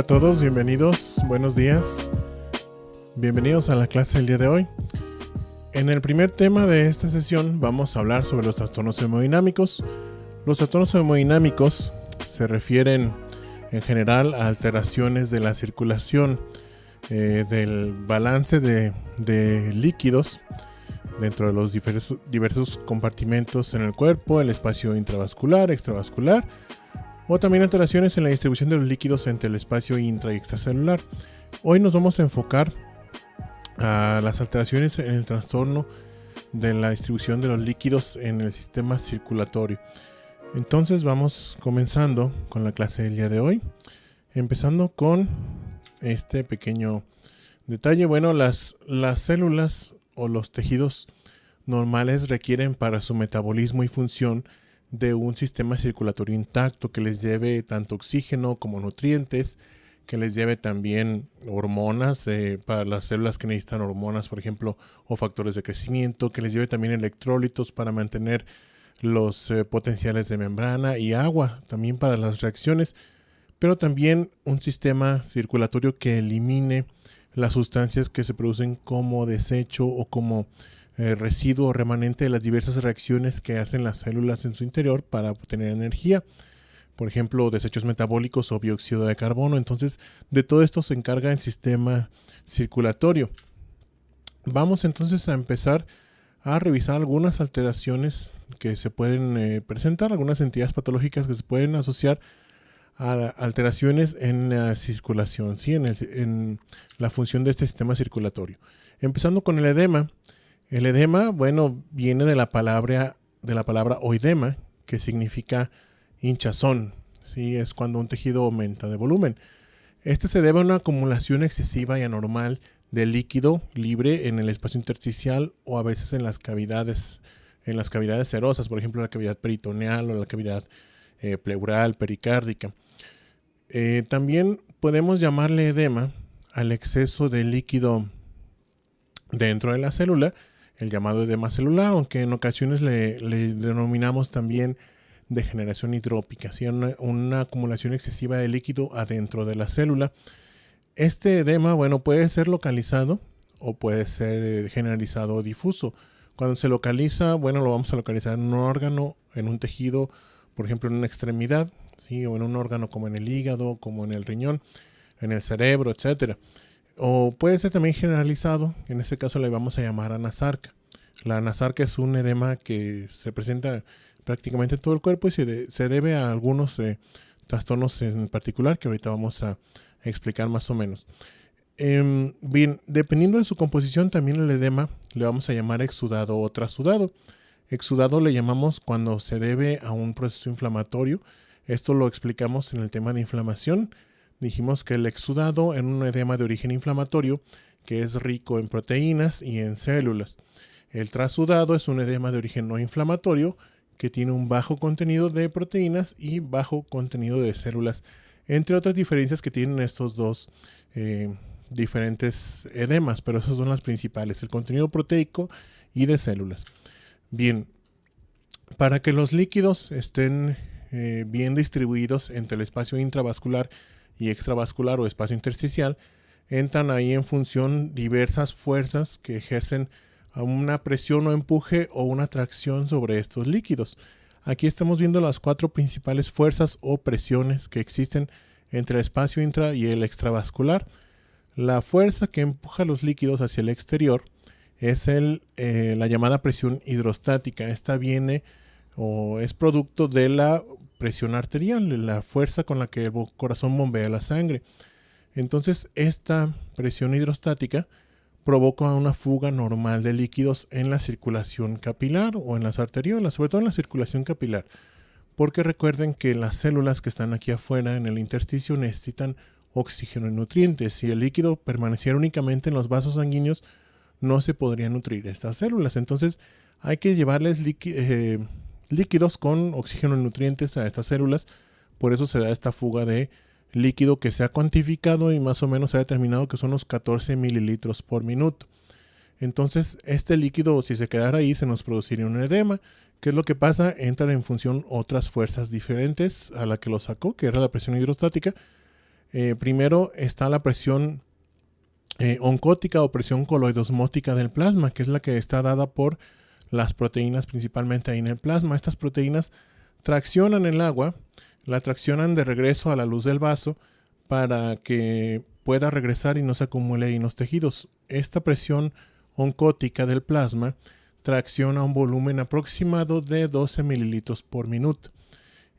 Hola a todos, bienvenidos, buenos días. Bienvenidos a la clase del día de hoy. En el primer tema de esta sesión vamos a hablar sobre los trastornos hemodinámicos. Los trastornos hemodinámicos se refieren en general a alteraciones de la circulación, del balance de líquidos dentro de los diversos compartimentos en el cuerpo, el espacio intravascular, extravascular, o también alteraciones en la distribución de los líquidos entre el espacio intra y extracelular. Hoy nos vamos a enfocar a las alteraciones en el trastorno de la distribución de los líquidos en el sistema circulatorio. Entonces vamos comenzando con la clase del día de hoy, empezando con este pequeño detalle. Bueno, las células o los tejidos normales requieren para su metabolismo y función de un sistema circulatorio intacto que les lleve tanto oxígeno como nutrientes, que les lleve también hormonas para las células que necesitan hormonas, por ejemplo, o factores de crecimiento, que les lleve también electrolitos para mantener los potenciales de membrana y agua también para las reacciones, pero también un sistema circulatorio que elimine las sustancias que se producen como desecho o como residuo o remanente de las diversas reacciones que hacen las células en su interior para obtener energía. Por ejemplo, desechos metabólicos o dióxido de carbono. Entonces, de todo esto se encarga el sistema circulatorio. Vamos entonces a empezar a revisar algunas alteraciones que se pueden presentar, algunas entidades patológicas que se pueden asociar a alteraciones en la circulación, ¿sí? en la función de este sistema circulatorio. Empezando con el edema. El edema, bueno, viene de la palabra oidema, que significa hinchazón, ¿sí? Es cuando un tejido aumenta de volumen. Este se debe a una acumulación excesiva y anormal de líquido libre en el espacio intersticial o a veces en las cavidades serosas, por ejemplo la cavidad peritoneal o la cavidad pleural, pericárdica. También podemos llamarle edema al exceso de líquido dentro de la célula, el llamado edema celular, aunque en ocasiones le denominamos también degeneración hidrópica, ¿sí? Una acumulación excesiva de líquido adentro de la célula. Este edema, bueno, puede ser localizado o puede ser generalizado o difuso. Cuando se localiza, bueno, lo vamos a localizar en un órgano, en un tejido, por ejemplo, en una extremidad, ¿sí? O en un órgano como en el hígado, como en el riñón, en el cerebro, etcétera. O puede ser también generalizado, en este caso le vamos a llamar anasarca. La anasarca es un edema que se presenta prácticamente en todo el cuerpo y se debe a algunos trastornos en particular que ahorita vamos a explicar más o menos. Bien, dependiendo de su composición, también el edema le vamos a llamar exudado o trasudado. Exudado le llamamos cuando se debe a un proceso inflamatorio. Esto lo explicamos en el tema de inflamación. Dijimos que el exudado es un edema de origen inflamatorio que es rico en proteínas y en células. El trasudado es un edema de origen no inflamatorio que tiene un bajo contenido de proteínas y bajo contenido de células, entre otras diferencias que tienen estos dos diferentes edemas, pero esas son las principales, el contenido proteico y de células. Bien, para que los líquidos estén bien distribuidos entre el espacio intravascular y extravascular o espacio intersticial, entran ahí en función diversas fuerzas que ejercen una presión o empuje o una tracción sobre estos líquidos. Aquí estamos viendo las 4 principales fuerzas o presiones que existen entre el espacio intra y el extravascular. La fuerza que empuja los líquidos hacia el exterior es la llamada presión hidrostática. Esta viene o es producto de la presión arterial, la fuerza con la que el corazón bombea la sangre. Entonces, esta presión hidrostática provoca una fuga normal de líquidos en la circulación capilar o en las arteriolas, sobre todo en la circulación capilar, porque recuerden que las células que están aquí afuera en el intersticio necesitan oxígeno y nutrientes. Si el líquido permaneciera únicamente en los vasos sanguíneos, no se podrían nutrir estas células. Entonces, hay que llevarles líquidos con oxígeno y nutrientes a estas células. Por eso se da esta fuga de líquido que se ha cuantificado y más o menos se ha determinado que son los 14 mililitros por minuto. Entonces, este líquido, si se quedara ahí, se nos produciría un edema. ¿Qué es lo que pasa? Entran en función otras fuerzas diferentes a la que lo sacó, que era la presión hidrostática. Primero está la presión oncótica o presión coloidosmótica del plasma, que es la que está dada por las proteínas principalmente ahí en el plasma. Estas proteínas traccionan el agua, la traccionan de regreso a la luz del vaso para que pueda regresar y no se acumule ahí en los tejidos. Esta presión oncótica del plasma tracciona un volumen aproximado de 12 mililitros por minuto.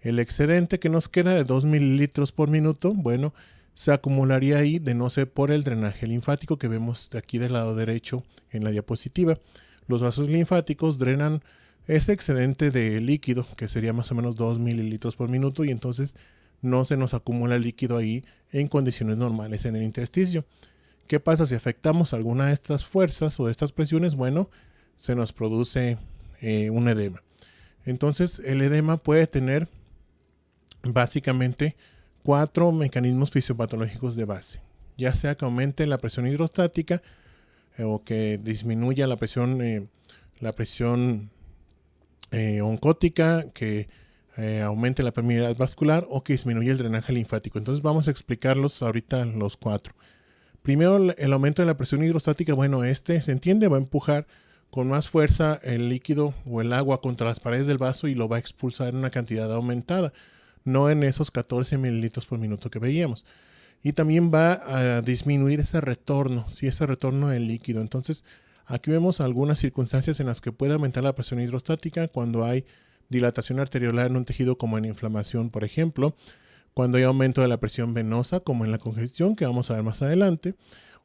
El excedente que nos queda de 2 mililitros por minuto, bueno, se acumularía ahí de no ser por el drenaje linfático que vemos de aquí del lado derecho en la diapositiva. Los vasos linfáticos drenan ese excedente de líquido, que sería más o menos 2 mililitros por minuto, y entonces no se nos acumula líquido ahí en condiciones normales en el intersticio. ¿Qué pasa si afectamos alguna de estas fuerzas o de estas presiones? Bueno, se nos produce un edema. Entonces el edema puede tener básicamente 4 mecanismos fisiopatológicos de base, ya sea que aumente la presión hidrostática o que disminuya la presión oncótica, que aumente la permeabilidad vascular o que disminuya el drenaje linfático. Entonces vamos a explicarlos ahorita los 4. Primero, el aumento de la presión hidrostática. Bueno, se entiende, va a empujar con más fuerza el líquido o el agua contra las paredes del vaso y lo va a expulsar en una cantidad aumentada, no en esos 14 mililitros por minuto que veíamos. Y también va a disminuir ese retorno, ese retorno del líquido. Entonces, aquí vemos algunas circunstancias en las que puede aumentar la presión hidrostática cuando hay dilatación arteriolar en un tejido, como en inflamación, por ejemplo, cuando hay aumento de la presión venosa, como en la congestión, que vamos a ver más adelante,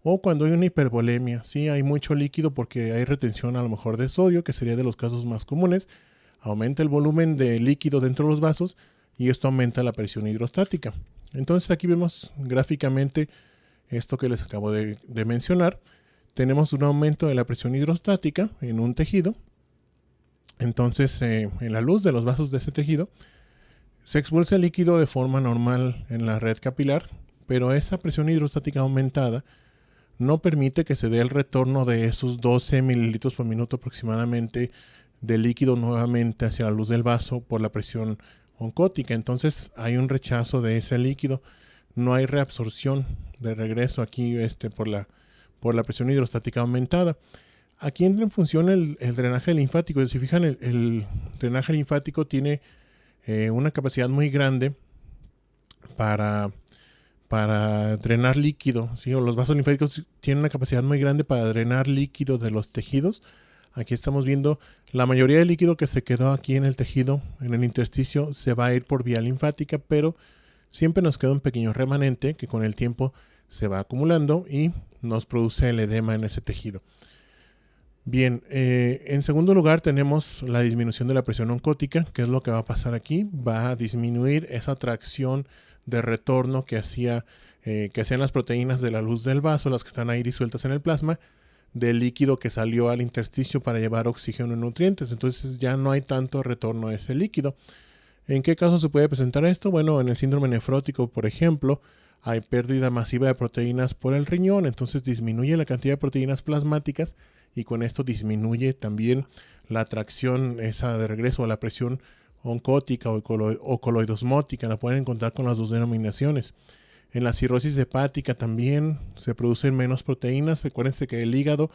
o cuando hay una hipervolemia, ¿sí? Hay mucho líquido porque hay retención a lo mejor de sodio, que sería de los casos más comunes. Aumenta el volumen de líquido dentro de los vasos y esto aumenta la presión hidrostática. Entonces aquí vemos gráficamente esto que les acabo de mencionar. Tenemos un aumento de la presión hidrostática en un tejido. Entonces en la luz de los vasos de ese tejido se expulsa el líquido de forma normal en la red capilar, pero esa presión hidrostática aumentada no permite que se dé el retorno de esos 12 mililitros por minuto aproximadamente de líquido nuevamente hacia la luz del vaso por la presión oncótica. Entonces hay un rechazo de ese líquido, no hay reabsorción de regreso aquí por la presión hidrostática aumentada. Aquí entra en función el drenaje linfático. Si fijan, el drenaje linfático tiene una capacidad muy grande para drenar líquido, ¿sí? O los vasos linfáticos tienen una capacidad muy grande para drenar líquido de los tejidos. Aquí estamos viendo la mayoría del líquido que se quedó aquí en el tejido, en el intersticio, se va a ir por vía linfática, pero siempre nos queda un pequeño remanente que con el tiempo se va acumulando y nos produce el edema en ese tejido. Bien, en segundo lugar tenemos la disminución de la presión oncótica. ¿Qué es lo que va a pasar aquí? Va a disminuir esa tracción de retorno que hacían las proteínas de la luz del vaso, las que están ahí disueltas en el plasma, del líquido que salió al intersticio para llevar oxígeno y nutrientes. Entonces ya no hay tanto retorno de ese líquido. ¿En qué caso se puede presentar esto? Bueno, en el síndrome nefrótico, por ejemplo, hay pérdida masiva de proteínas por el riñón, entonces disminuye la cantidad de proteínas plasmáticas y con esto disminuye también la tracción esa de regreso a la presión oncótica o coloidosmótica. La pueden encontrar con las dos denominaciones. En la cirrosis hepática también se producen menos proteínas. Acuérdense que el hígado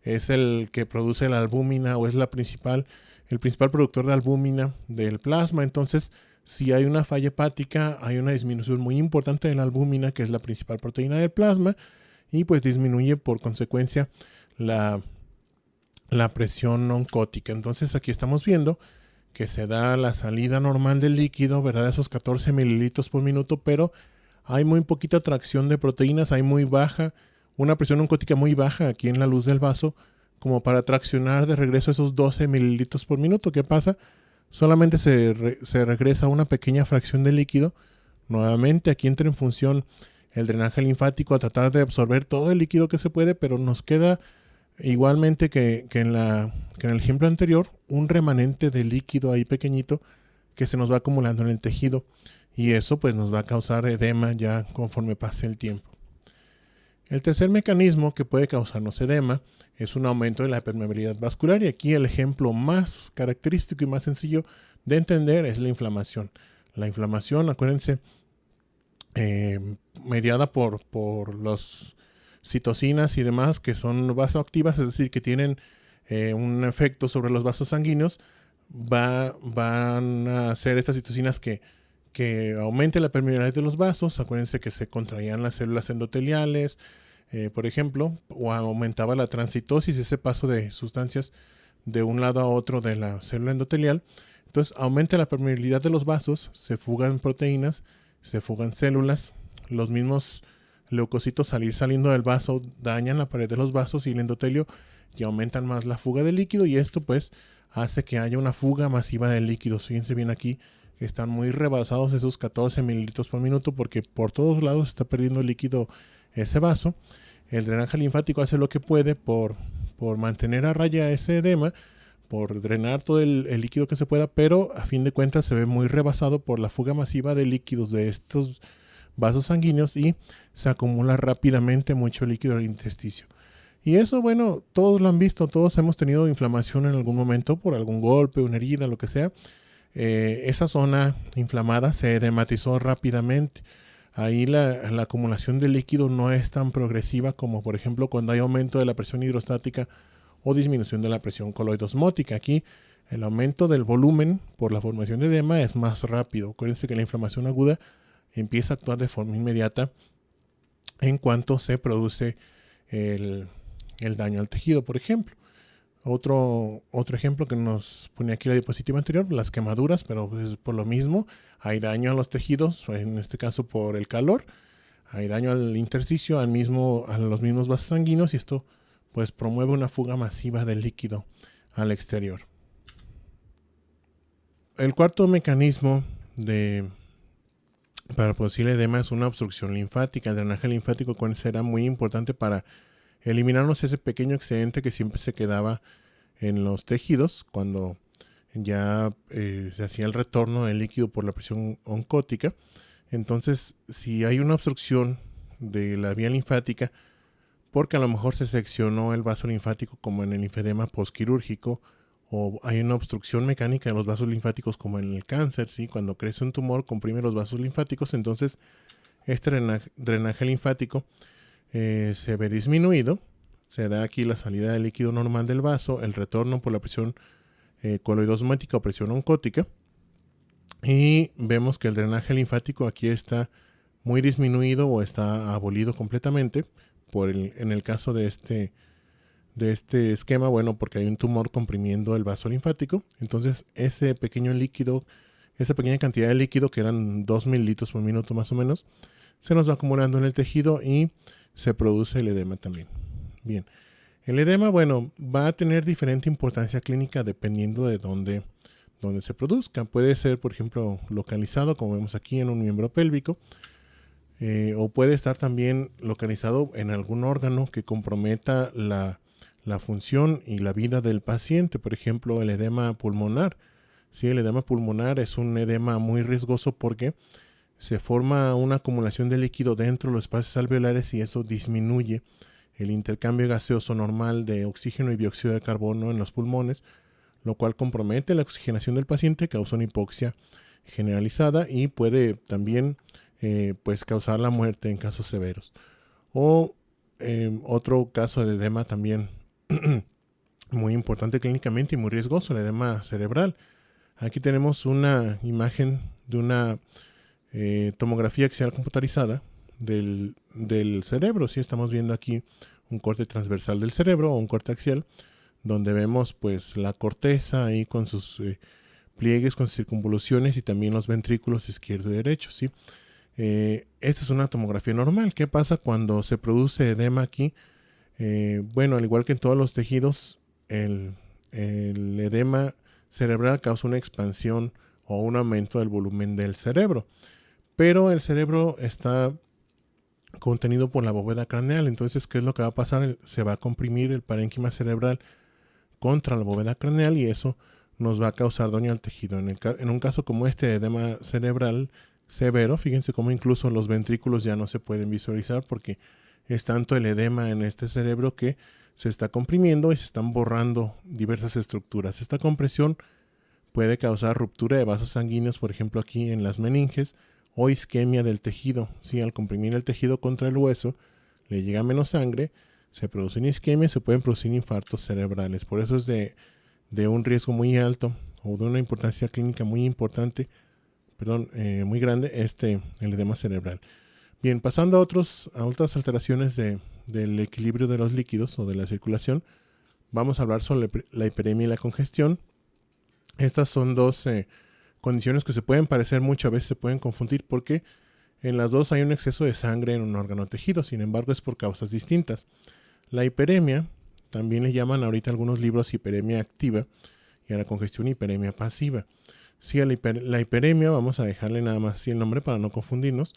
es el que produce la albúmina o es el principal productor de albúmina del plasma. Entonces, si hay una falla hepática, hay una disminución muy importante de la albúmina, que es la principal proteína del plasma, y pues disminuye por consecuencia la presión oncótica. Entonces aquí estamos viendo que se da la salida normal del líquido, ¿verdad? Esos 14 mililitros por minuto, pero hay muy poquita tracción de proteínas, hay una presión oncótica muy baja aquí en la luz del vaso, como para traccionar de regreso esos 12 mililitros por minuto. ¿Qué pasa? Solamente se regresa una pequeña fracción de líquido. Nuevamente aquí entra en función el drenaje linfático a tratar de absorber todo el líquido que se puede, pero nos queda igualmente que en el ejemplo anterior, un remanente de líquido ahí pequeñito que se nos va acumulando en el tejido, y eso pues nos va a causar edema ya conforme pase el tiempo. El tercer mecanismo que puede causarnos edema es un aumento de la permeabilidad vascular, y aquí el ejemplo más característico y más sencillo de entender es la inflamación. La inflamación, acuérdense, mediada por los citocinas y demás, que son vasoactivas, es decir, que tienen un efecto sobre los vasos sanguíneos, van a hacer estas citocinas que aumente la permeabilidad de los vasos. Acuérdense que se contraían las células endoteliales, por ejemplo, o aumentaba la transitosis, ese paso de sustancias de un lado a otro de la célula endotelial. Entonces aumenta la permeabilidad de los vasos, se fugan proteínas, se fugan células, los mismos leucocitos al ir saliendo del vaso dañan la pared de los vasos y el endotelio y aumentan más la fuga de líquido, y esto pues hace que haya una fuga masiva de líquidos. Fíjense bien aquí, están muy rebasados esos 14 mililitros por minuto porque por todos lados está perdiendo líquido ese vaso. El drenaje linfático hace lo que puede por mantener a raya ese edema, por drenar todo el líquido que se pueda, pero a fin de cuentas se ve muy rebasado por la fuga masiva de líquidos de estos vasos sanguíneos y se acumula rápidamente mucho líquido en el intersticio. Y eso, bueno, todos lo han visto, todos hemos tenido inflamación en algún momento por algún golpe, una herida, lo que sea. Esa zona inflamada se edematizó rápidamente. Ahí la acumulación de líquido no es tan progresiva como, por ejemplo, cuando hay aumento de la presión hidrostática o disminución de la presión coloidosmótica. Aquí el aumento del volumen por la formación de edema es más rápido. Acuérdense que la inflamación aguda empieza a actuar de forma inmediata en cuanto se produce el daño al tejido, por ejemplo. Otro ejemplo que nos pone aquí la diapositiva anterior, las quemaduras, pero es por lo mismo. Hay daño a los tejidos, en este caso por el calor. Hay daño al intersticio, a los mismos vasos sanguíneos, y esto pues promueve una fuga masiva del líquido al exterior. El cuarto mecanismo para producir edema es una obstrucción linfática. El drenaje linfático será muy importante para eliminarnos ese pequeño excedente que siempre se quedaba en los tejidos cuando ya se hacía el retorno del líquido por la presión oncótica. Entonces, si hay una obstrucción de la vía linfática, porque a lo mejor se seccionó el vaso linfático como en el linfedema postquirúrgico, o hay una obstrucción mecánica de los vasos linfáticos como en el cáncer, ¿sí? Cuando crece un tumor comprime los vasos linfáticos, entonces este drenaje linfático se ve disminuido. Se da aquí la salida del líquido normal del vaso, el retorno por la presión coloidosmótica o presión oncótica, y vemos que el drenaje linfático aquí está muy disminuido o está abolido completamente en el caso de este esquema, bueno, porque hay un tumor comprimiendo el vaso linfático. Entonces ese pequeño líquido, esa pequeña cantidad de líquido, que eran 2 mililitros por minuto más o menos, se nos va acumulando en el tejido y se produce el edema también. Bien, el edema, bueno, va a tener diferente importancia clínica dependiendo de dónde se produzca. Puede ser, por ejemplo, localizado, como vemos aquí, en un miembro pélvico, o puede estar también localizado en algún órgano que comprometa la función y la vida del paciente. Por ejemplo, el edema pulmonar. Sí, el edema pulmonar es un edema muy riesgoso porque se forma una acumulación de líquido dentro de los espacios alveolares y eso disminuye el intercambio gaseoso normal de oxígeno y dióxido de carbono en los pulmones, lo cual compromete la oxigenación del paciente, causa una hipoxia generalizada y puede también pues causar la muerte en casos severos. O otro caso de edema también muy importante clínicamente y muy riesgoso, el edema cerebral. Aquí tenemos una imagen de una tomografía axial computarizada del cerebro. Sí, estamos viendo aquí un corte transversal del cerebro o un corte axial, donde vemos pues la corteza ahí con sus pliegues, con sus circunvoluciones, y también los ventrículos izquierdo y derecho, ¿sí? Esta es una tomografía normal. ¿Qué pasa cuando se produce edema aquí? Bueno, al igual que en todos los tejidos, el edema cerebral causa una expansión o un aumento del volumen del cerebro. Pero el cerebro está contenido por la bóveda craneal. Entonces, ¿qué es lo que va a pasar? Se va a comprimir el parénquima cerebral contra la bóveda craneal y eso nos va a causar daño al tejido. En un caso como este, edema cerebral severo, fíjense cómo incluso los ventrículos ya no se pueden visualizar porque es tanto el edema en este cerebro que se está comprimiendo y se están borrando diversas estructuras. Esta compresión puede causar ruptura de vasos sanguíneos, por ejemplo aquí en las meninges, o isquemia del tejido. ¿Sí? Al comprimir el tejido contra el hueso, le llega menos sangre, se producen isquemias, se pueden producir infartos cerebrales. Por eso es de un riesgo muy alto o de una importancia clínica muy importante, muy grande, el edema cerebral. Bien, pasando a otras alteraciones del equilibrio de los líquidos o de la circulación, vamos a hablar sobre la hiperemia y la congestión. Estas son dos condiciones que se pueden parecer mucho, a veces se pueden confundir porque en las dos hay un exceso de sangre en un órgano o tejido, sin embargo es por causas distintas. La hiperemia, también le llaman ahorita algunos libros hiperemia activa, y a la congestión hiperemia pasiva. Sí, a la hiperemia, vamos a dejarle nada más así el nombre para no confundirnos,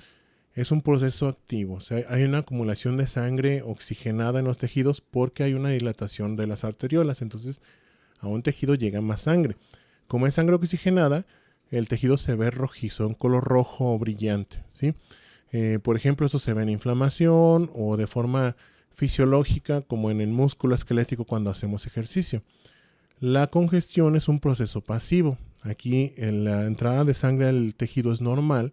es un proceso activo. O sea, hay una acumulación de sangre oxigenada en los tejidos porque hay una dilatación de las arteriolas, entonces a un tejido llega más sangre. Como es sangre oxigenada, el tejido se ve rojizo, un color rojo brillante, ¿sí? Por ejemplo, eso se ve en inflamación o de forma fisiológica, como en el músculo esquelético cuando hacemos ejercicio. La congestión es un proceso pasivo. Aquí la entrada de sangre al tejido es normal,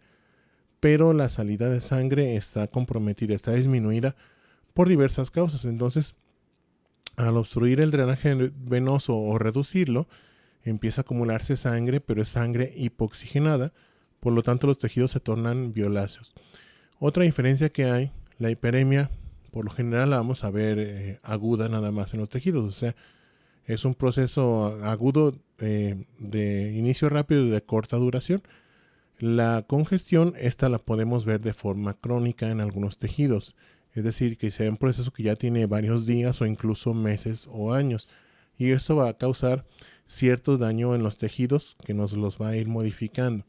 pero la salida de sangre está comprometida, está disminuida por diversas causas. Entonces, al obstruir el drenaje venoso o reducirlo, empieza a acumularse sangre, pero es sangre hipoxigenada, por lo tanto los tejidos se tornan violáceos. Otra diferencia que hay, la hiperemia, por lo general la vamos a ver aguda nada más en los tejidos, o sea, es un proceso agudo de inicio rápido y de corta duración. La congestión, esta la podemos ver de forma crónica en algunos tejidos, es decir, que sea un proceso que ya tiene varios días o incluso meses o años, y esto va a causar cierto daño en los tejidos que nos los va a ir modificando.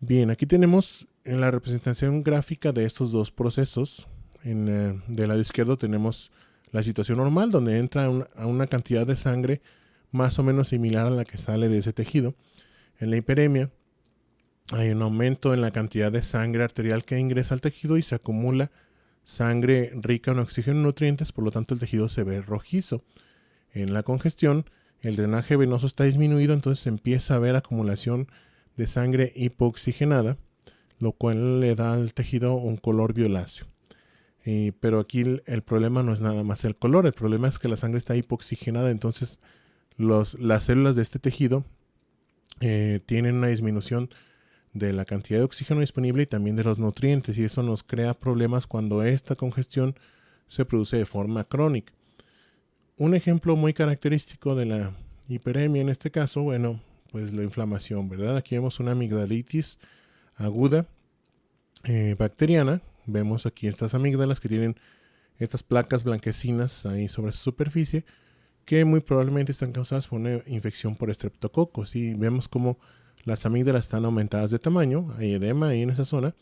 Bien, aquí tenemos en la representación gráfica de estos dos procesos. Del lado izquierdo tenemos la situación normal, donde entra a una cantidad de sangre más o menos similar a la que sale de ese tejido. En la hiperemia hay un aumento en la cantidad de sangre arterial que ingresa al tejido y se acumula sangre rica en oxígeno y nutrientes, por lo tanto el tejido se ve rojizo. En la congestión, el drenaje venoso está disminuido, entonces se empieza a ver acumulación de sangre hipoxigenada, lo cual le da al tejido un color violáceo. Pero aquí el problema no es nada más el color, el problema es que la sangre está hipoxigenada, entonces las células de este tejido tienen una disminución de la cantidad de oxígeno disponible y también de los nutrientes, y eso nos crea problemas cuando esta congestión se produce de forma crónica. Un ejemplo muy característico de la hiperemia en este caso, bueno, pues la inflamación, ¿verdad? Aquí vemos una amigdalitis aguda bacteriana. Vemos aquí estas amígdalas que tienen estas placas blanquecinas ahí sobre su superficie, que muy probablemente están causadas por una infección por estreptococos. Y vemos como las amígdalas están aumentadas de tamaño, hay edema ahí en esa zona,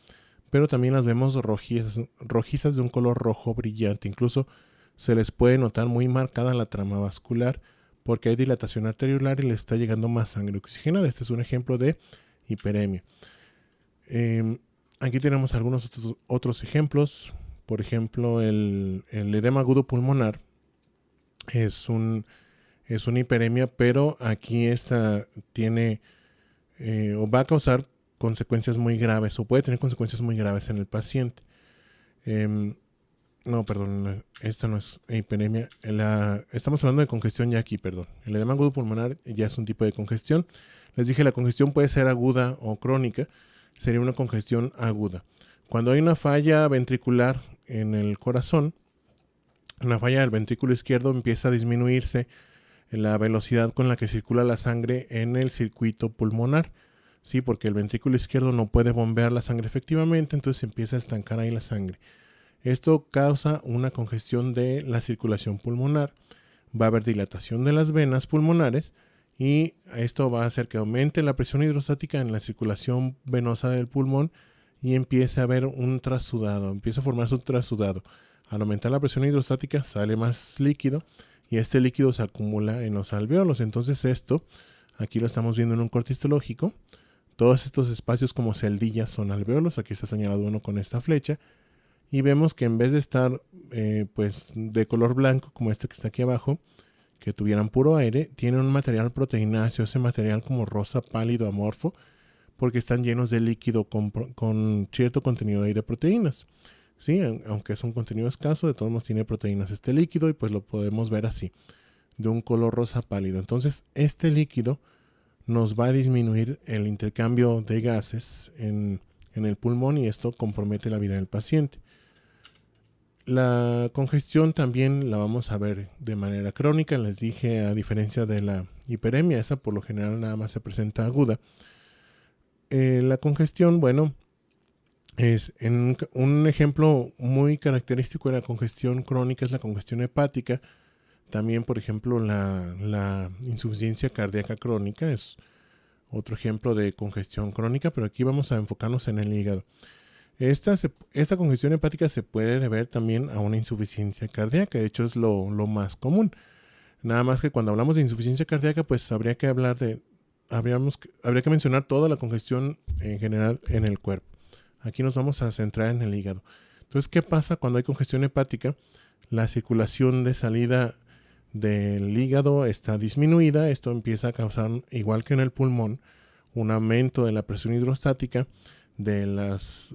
pero también las vemos rojizas de un color rojo brillante. Incluso se les puede notar muy marcada la trama vascular porque hay dilatación arteriolar y le está llegando más sangre oxigenada. Este es un ejemplo de hiperemia. Aquí tenemos algunos otros ejemplos. Por ejemplo, el edema agudo pulmonar es una hiperemia, pero aquí esta tiene o va a causar consecuencias muy graves o puede tener consecuencias muy graves en el paciente. No, perdón, esta no es hiperemia. Estamos hablando de congestión ya aquí, perdón. El edema agudo pulmonar ya es un tipo de congestión. Les dije, la congestión puede ser aguda o crónica. Sería una congestión aguda. Cuando hay una falla ventricular en el corazón, una falla del ventrículo izquierdo, empieza a disminuirse la velocidad con la que circula la sangre en el circuito pulmonar. Sí, porque el ventrículo izquierdo no puede bombear la sangre efectivamente, entonces empieza a estancar ahí la sangre. Esto causa una congestión de la circulación pulmonar. Va a haber dilatación de las venas pulmonares y esto va a hacer que aumente la presión hidrostática en la circulación venosa del pulmón y empiece a haber un trasudado, empieza a formarse un trasudado. Al aumentar la presión hidrostática sale más líquido y este líquido se acumula en los alvéolos. Entonces esto, aquí lo estamos viendo en un corte histológico. Todos estos espacios como celdillas son alvéolos. Aquí está señalado uno con esta flecha. Y vemos que en vez de estar pues de color blanco como este que está aquí abajo, que tuvieran puro aire, tienen un material proteináceo, ese material como rosa pálido amorfo, porque están llenos de líquido con cierto contenido de proteínas. ¿Sí? Aunque es un contenido escaso, de todos modos tiene proteínas este líquido y pues lo podemos ver así, de un color rosa pálido. Entonces este líquido nos va a disminuir el intercambio de gases en el pulmón y esto compromete la vida del paciente. La congestión también la vamos a ver de manera crónica. Les dije, a diferencia de la hiperemia, esa por lo general nada más se presenta aguda. La congestión, bueno, es un ejemplo muy característico de la congestión crónica es la congestión hepática. También, por ejemplo, la insuficiencia cardíaca crónica es otro ejemplo de congestión crónica, pero aquí vamos a enfocarnos en el hígado. Esta congestión hepática se puede deber también a una insuficiencia cardíaca, de hecho es lo más común. Nada más que cuando hablamos de insuficiencia cardíaca, pues habría que mencionar toda la congestión en general en el cuerpo. Aquí nos vamos a centrar en el hígado. Entonces, ¿qué pasa cuando hay congestión hepática? La circulación de salida del hígado está disminuida. Esto empieza a causar, igual que en el pulmón, un aumento de la presión hidrostática de las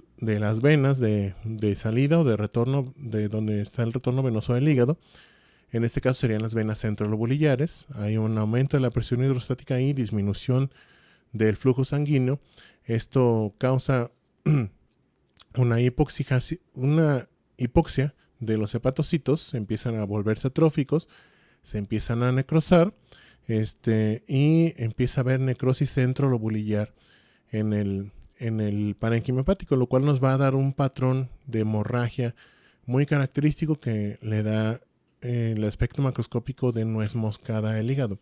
venas de salida o de retorno, de donde está el retorno venoso del hígado. En este caso serían las venas centrolobulillares. Hay un aumento de la presión hidrostática y disminución del flujo sanguíneo. Esto causa una hipoxia de los hepatocitos, empiezan a volverse atróficos, se empiezan a necrosar y empieza a haber necrosis centrolobulillar en el parénquima hepático, lo cual nos va a dar un patrón de hemorragia muy característico que le da el aspecto macroscópico de nuez moscada del hígado.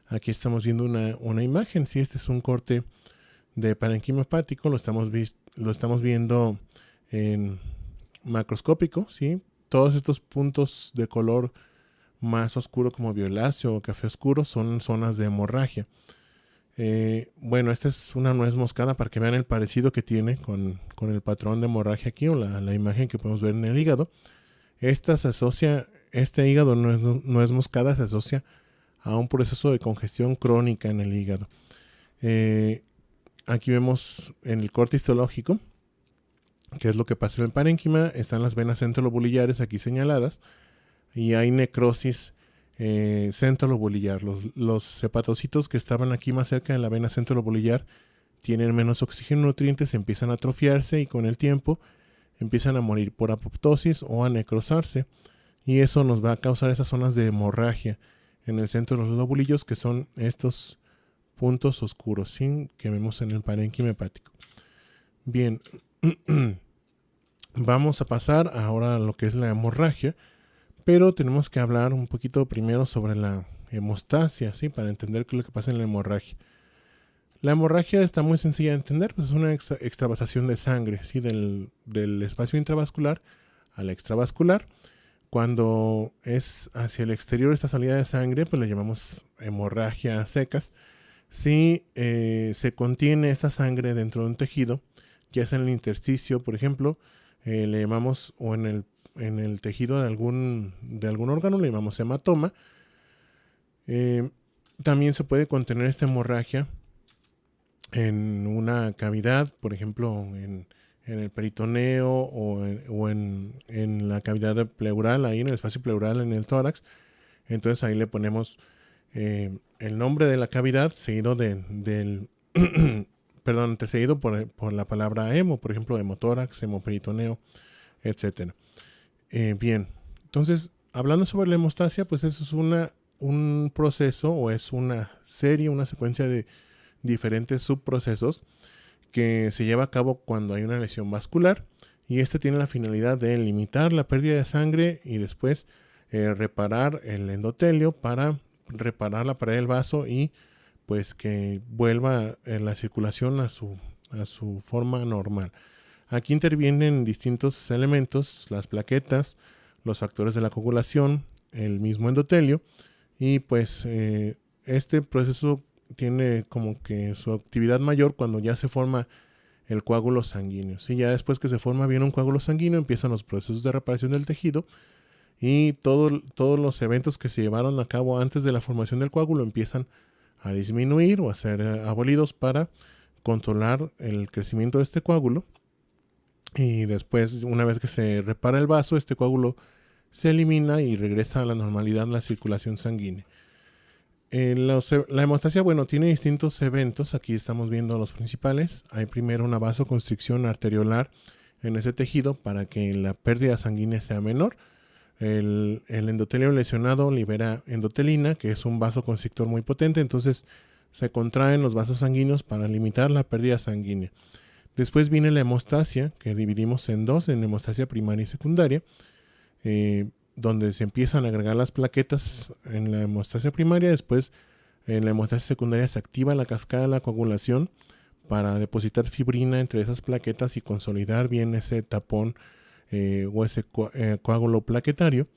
Aquí estamos viendo una imagen. Si este es un corte de parénquima hepático, lo estamos viendo en macroscópico, ¿sí? Todos estos puntos de color más oscuro como violáceo o café oscuro son zonas de hemorragia. Bueno, esta es una nuez moscada para que vean el parecido que tiene con el patrón de hemorragia aquí o la imagen que podemos ver en el hígado. Este hígado nuez moscada se asocia a un proceso de congestión crónica en el hígado. Aquí vemos en el corte histológico qué es lo que pasa en el parénquima. Están las venas centrolobulillares aquí señaladas y hay necrosis centrolobulillar. Los hepatocitos que estaban aquí más cerca de la vena centrolobulillar tienen menos oxígeno y nutrientes, empiezan a atrofiarse y con el tiempo empiezan a morir por apoptosis o a necrosarse, y eso nos va a causar esas zonas de hemorragia en el centro de los lobulillos, que son estos puntos oscuros, ¿sí?, que vemos en el parénquima hepático. Bien, vamos a pasar ahora a lo que es la hemorragia, pero tenemos que hablar un poquito primero sobre la hemostasia, ¿sí?, para entender qué es lo que pasa en la hemorragia. La hemorragia está muy sencilla de entender, pues es una extravasación de sangre, ¿sí?, del espacio intravascular al extravascular. Cuando es hacia el exterior esta salida de sangre, pues le llamamos hemorragia a secas. Si se contiene esta sangre dentro de un tejido, ya sea en el intersticio, por ejemplo, le llamamos, o en el tejido de algún órgano, le llamamos hematoma. También se puede contener esta hemorragia en una cavidad, por ejemplo, en el peritoneo o en la cavidad pleural, ahí en el espacio pleural, en el tórax. Entonces ahí le ponemos el nombre de la cavidad seguido antecedido por la palabra hemo, por ejemplo, hemotórax, hemoperitoneo, etc. Bien, entonces, hablando sobre la hemostasia, pues eso es un proceso, o es una secuencia de diferentes subprocesos que se lleva a cabo cuando hay una lesión vascular, y este tiene la finalidad de limitar la pérdida de sangre y después reparar el endotelio para reparar la pared del vaso y pues que vuelva la circulación a su forma normal. Aquí intervienen distintos elementos, las plaquetas, los factores de la coagulación, el mismo endotelio, y pues este proceso tiene como que su actividad mayor cuando ya se forma el coágulo sanguíneo. ¿Sí? Ya después que se forma bien un coágulo sanguíneo, empiezan los procesos de reparación del tejido, y todos los eventos que se llevaron a cabo antes de la formación del coágulo empiezan a disminuir o a ser abolidos para controlar el crecimiento de este coágulo. Y después, una vez que se repara el vaso, este coágulo se elimina y regresa a la normalidad la circulación sanguínea. La hemostasia, bueno, tiene distintos eventos. Aquí estamos viendo los principales. Hay primero una vasoconstricción arteriolar en ese tejido para que la pérdida sanguínea sea menor. El endotelio lesionado libera endotelina, que es un vasoconstrictor muy potente, entonces se contraen los vasos sanguíneos para limitar la pérdida sanguínea. Después viene la hemostasia, que dividimos en dos, en hemostasia primaria y secundaria, donde se empiezan a agregar las plaquetas en la hemostasia primaria. Después, en la hemostasia secundaria se activa la cascada de la coagulación para depositar fibrina entre esas plaquetas y consolidar bien ese tapón o ese coágulo plaquetario.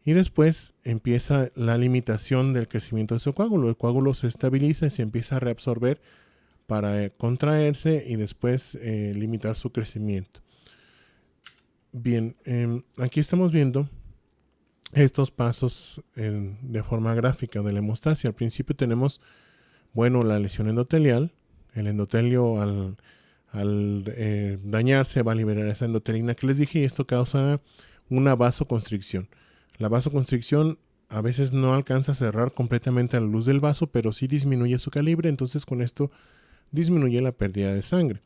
Y después empieza la limitación del crecimiento de ese coágulo. El coágulo se estabiliza y se empieza a reabsorber para contraerse y después limitar su crecimiento. Bien, aquí estamos viendo estos pasos de forma gráfica de la hemostasia. Al principio tenemos, bueno, la lesión endotelial. El endotelio al dañarse va a liberar esa endotelina que les dije, y esto causa una vasoconstricción. La vasoconstricción a veces no alcanza a cerrar completamente a la luz del vaso, pero sí disminuye su calibre, entonces con esto disminuye la pérdida de sangre.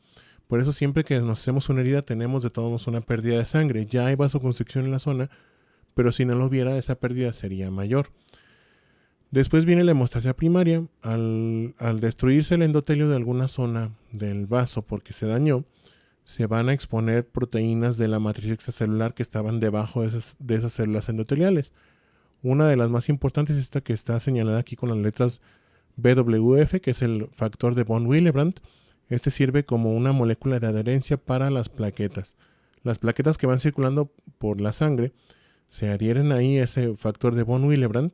Por eso siempre que nos hacemos una herida tenemos de todos modos una pérdida de sangre. Ya hay vasoconstricción en la zona, pero si no lo hubiera, esa pérdida sería mayor. Después viene la hemostasia primaria. Al destruirse el endotelio de alguna zona del vaso porque se dañó, se van a exponer proteínas de la matriz extracelular que estaban debajo de esas células endoteliales. Una de las más importantes es esta que está señalada aquí con las letras BWF, que es el factor de von Willebrand. Este sirve como una molécula de adherencia para las plaquetas. Las plaquetas que van circulando por la sangre se adhieren ahí a ese factor de von Willebrand.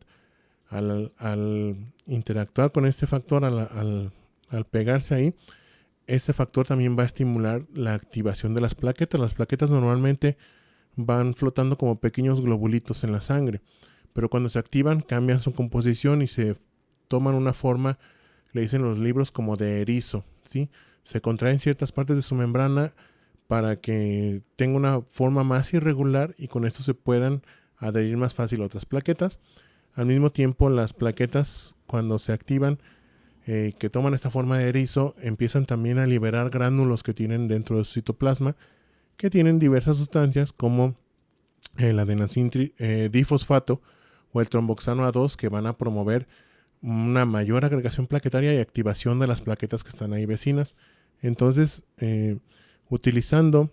Al interactuar con este factor, al pegarse ahí, este factor también va a estimular la activación de las plaquetas. Las plaquetas normalmente van flotando como pequeños globulitos en la sangre, pero cuando se activan cambian su composición y se toman una forma, le dicen los libros, como de erizo, ¿sí? Se contraen ciertas partes de su membrana para que tenga una forma más irregular y con esto se puedan adherir más fácil a otras plaquetas. Al mismo tiempo, las plaquetas, cuando se activan, que toman esta forma de erizo, empiezan también a liberar gránulos que tienen dentro de su citoplasma, que tienen diversas sustancias como el adenosín difosfato o el tromboxano A2, que van a promover una mayor agregación plaquetaria y activación de las plaquetas que están ahí vecinas. Entonces, utilizando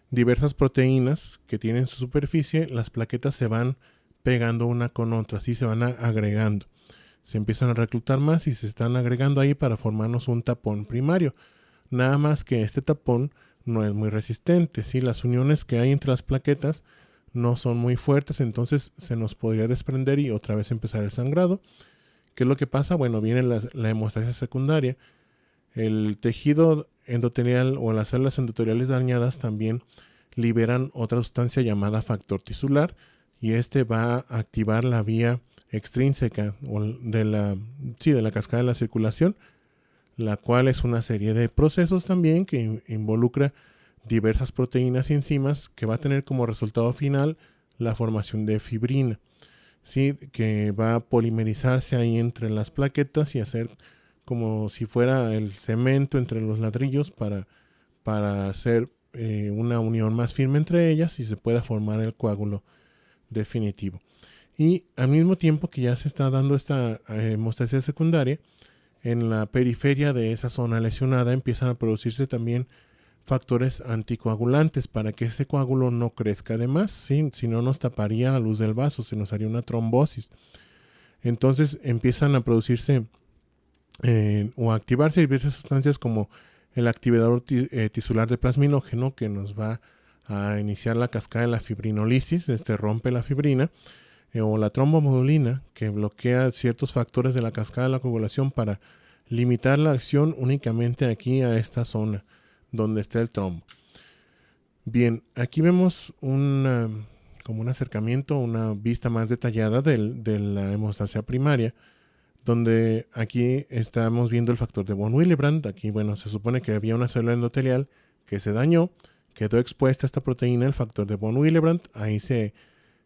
diversas proteínas que tienen su superficie, las plaquetas se van pegando una con otra, así se van agregando. Se empiezan a reclutar más y se están agregando ahí para formarnos un tapón primario. Nada más que este tapón no es muy resistente, ¿sí? Las uniones que hay entre las plaquetas no son muy fuertes, entonces se nos podría desprender y otra vez empezar el sangrado. ¿Qué es lo que pasa? Bueno, viene la hemostasia secundaria. El tejido endotelial o las células endoteliales dañadas también liberan otra sustancia llamada factor tisular, y este va a activar la vía extrínseca de la cascada de la circulación, la cual es una serie de procesos también que involucra diversas proteínas y enzimas, que va a tener como resultado final la formación de fibrina, ¿sí? Que va a polimerizarse ahí entre las plaquetas y hacer como si fuera el cemento entre los ladrillos para hacer una unión más firme entre ellas y se pueda formar el coágulo definitivo. Y al mismo tiempo que ya se está dando esta hemostasia secundaria, en la periferia de esa zona lesionada empiezan a producirse también factores anticoagulantes para que ese coágulo no crezca de más, ¿sí? Si no nos taparía la luz del vaso, se nos haría una trombosis. Entonces empiezan a producirse o a activarse diversas sustancias como el activador tisular de plasminógeno, que nos va a iniciar la cascada de la fibrinolisis, rompe la fibrina, o la trombomodulina, que bloquea ciertos factores de la cascada de la coagulación para limitar la acción únicamente aquí a esta zona donde está el trombo. Bien, aquí vemos como un acercamiento, una vista más detallada de la hemostasia primaria, donde aquí estamos viendo el factor de von Willebrand. Aquí, bueno, se supone que había una célula endotelial que se dañó, quedó expuesta a esta proteína, el factor de von Willebrand. Ahí se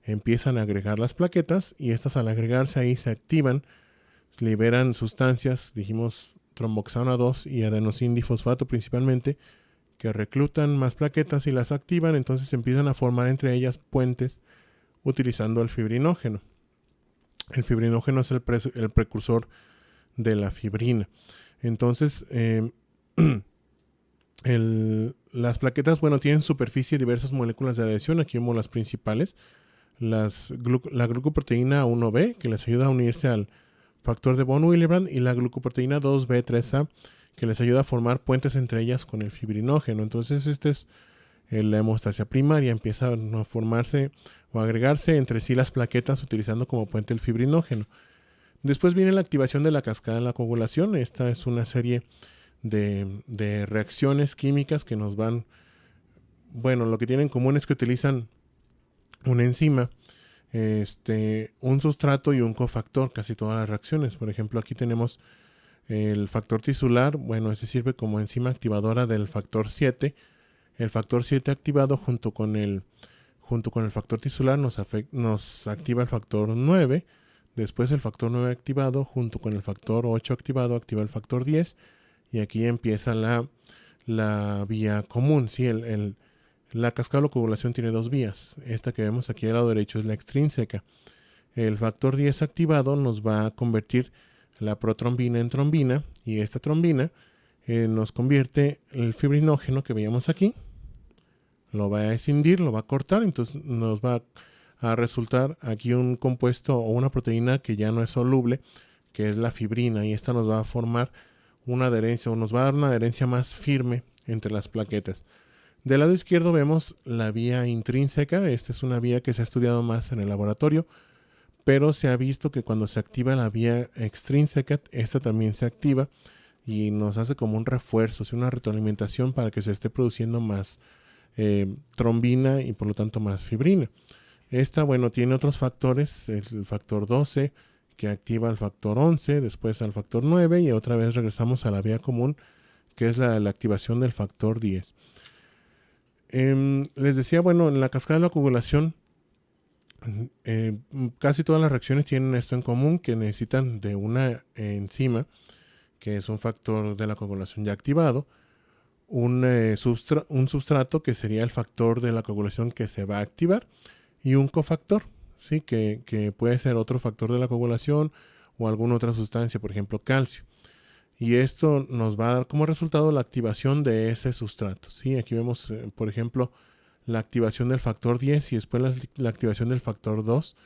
empiezan a agregar las plaquetas y estas, al agregarse ahí, se activan, liberan sustancias, dijimos tromboxano 2 y adenosín difosfato principalmente, que reclutan más plaquetas y las activan. Entonces empiezan a formar entre ellas puentes utilizando el fibrinógeno. El fibrinógeno es el precursor de la fibrina. Entonces, las plaquetas, bueno, tienen superficie diversas moléculas de adhesión. Aquí vemos las principales. La glucoproteína 1B, que les ayuda a unirse al factor de von Willebrand, y la glucoproteína 2B3A, que les ayuda a formar puentes entre ellas con el fibrinógeno. Entonces, esta es la hemostasia primaria. Empieza a formarse o agregarse entre sí las plaquetas utilizando como puente el fibrinógeno. Después viene la activación de la cascada de la coagulación. Esta es una serie de reacciones químicas que nos van, bueno, lo que tienen en común es que utilizan una enzima, un sustrato y un cofactor, casi todas las reacciones. Por ejemplo, aquí tenemos el factor tisular. Bueno, ese sirve como enzima activadora del factor 7. El factor 7 activado junto con el factor tisular nos activa el factor 9. Después el factor 9 activado junto con el factor 8 activado activa el factor 10. Y aquí empieza la vía común. ¿Sí? La cascada de la coagulación tiene dos vías. Esta que vemos aquí al lado derecho es la extrínseca. El factor 10 activado nos va a convertir la protrombina en trombina, y esta trombina nos convierte el fibrinógeno que veíamos aquí, lo va a escindir, lo va a cortar. Entonces nos va a resultar aquí un compuesto o una proteína que ya no es soluble, que es la fibrina, y esta nos va a formar una adherencia, o nos va a dar una adherencia más firme entre las plaquetas. Del lado izquierdo vemos la vía intrínseca. Esta es una vía que se ha estudiado más en el laboratorio, pero se ha visto que cuando se activa la vía extrínseca, esta también se activa y nos hace como un refuerzo, una retroalimentación para que se esté produciendo más trombina y por lo tanto más fibrina. Esta, bueno, tiene otros factores, el factor 12 que activa al factor 11, después al factor 9, y otra vez regresamos a la vía común, que es la activación del factor 10. Les decía, bueno, en la cascada de la coagulación, casi todas las reacciones tienen esto en común, que necesitan de una enzima, que es un factor de la coagulación ya activado, un substrato, que sería el factor de la coagulación que se va a activar, y un cofactor, ¿sí? que puede ser otro factor de la coagulación o alguna otra sustancia, por ejemplo calcio. Y esto nos va a dar como resultado la activación de ese sustrato. ¿Sí? Aquí vemos, por ejemplo, la activación del factor 10 y después la activación del factor 2,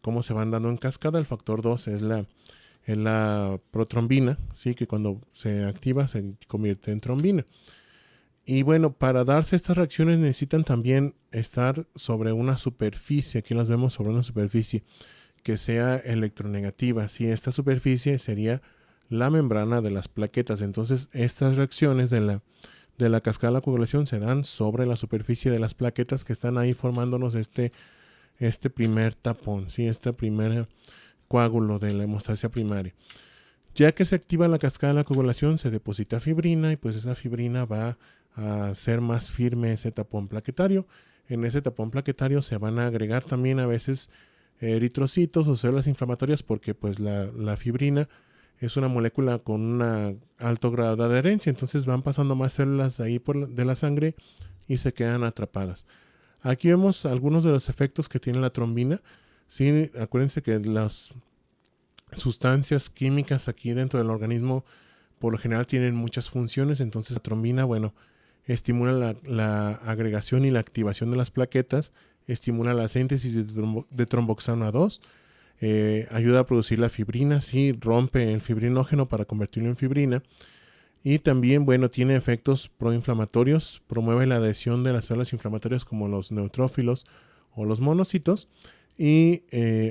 cómo se van dando en cascada. El factor 2 es la protrombina, ¿sí? que cuando se activa se convierte en trombina. Y bueno, para darse estas reacciones necesitan también estar sobre una superficie. Aquí las vemos sobre una superficie que sea electronegativa. ¿Sí? Esta superficie sería la membrana de las plaquetas. Entonces estas reacciones de la cascada de la coagulación se dan sobre la superficie de las plaquetas que están ahí formándonos este primer tapón, ¿sí? Este primer coágulo de la hemostasia primaria. Ya que se activa la cascada de la coagulación, se deposita fibrina, y pues esa fibrina va a hacer más firme ese tapón plaquetario. En ese tapón plaquetario se van a agregar también a veces eritrocitos o células inflamatorias, porque pues la fibrina es una molécula con un alto grado de adherencia. Entonces van pasando más células ahí de la sangre y se quedan atrapadas. Aquí vemos algunos de los efectos que tiene la trombina. Sí, acuérdense que las sustancias químicas aquí dentro del organismo por lo general tienen muchas funciones. Entonces la trombina, bueno, estimula la agregación y la activación de las plaquetas, estimula la síntesis de tromboxano 2, ayuda a producir la fibrina, sí, rompe el fibrinógeno para convertirlo en fibrina. Y también, bueno, tiene efectos proinflamatorios, promueve la adhesión de las células inflamatorias como los neutrófilos o los monocitos, y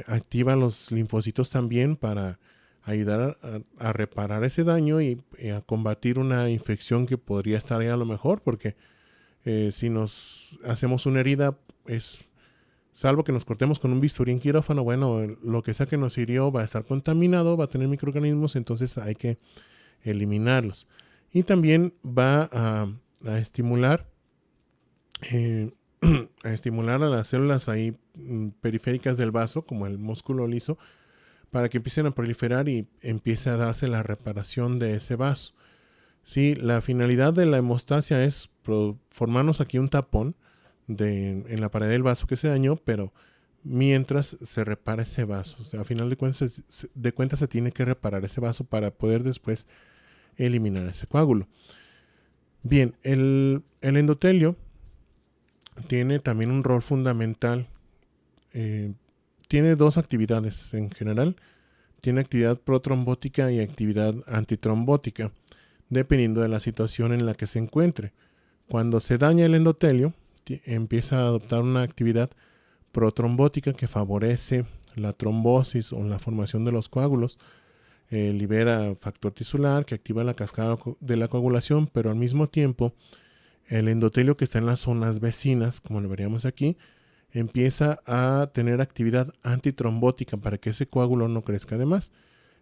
activa los linfocitos también para ayudar a reparar ese daño y a combatir una infección que podría estar ahí a lo mejor, porque si nos hacemos una herida, salvo que nos cortemos con un bisturí en quirófano, bueno, lo que sea que nos hirió va a estar contaminado, va a tener microorganismos, entonces hay que eliminarlos. Y también va a estimular a estimular a las células ahí periféricas del vaso, como el músculo liso, para que empiecen a proliferar y empiece a darse la reparación de ese vaso. Sí, la finalidad de la hemostasia es formarnos aquí un tapón en la pared del vaso que se dañó, pero mientras se repara ese vaso. O sea, a final de cuentas se tiene que reparar ese vaso para poder después eliminar ese coágulo. Bien, el endotelio tiene también un rol fundamental. Tiene dos actividades en general. Tiene actividad protrombótica y actividad antitrombótica, dependiendo de la situación en la que se encuentre. Cuando se daña el endotelio, empieza a adoptar una actividad protrombótica que favorece la trombosis o la formación de los coágulos. Libera factor tisular que activa la cascada de la coagulación, pero al mismo tiempo el endotelio que está en las zonas vecinas, como lo veríamos aquí, empieza a tener actividad antitrombótica para que ese coágulo no crezca de más.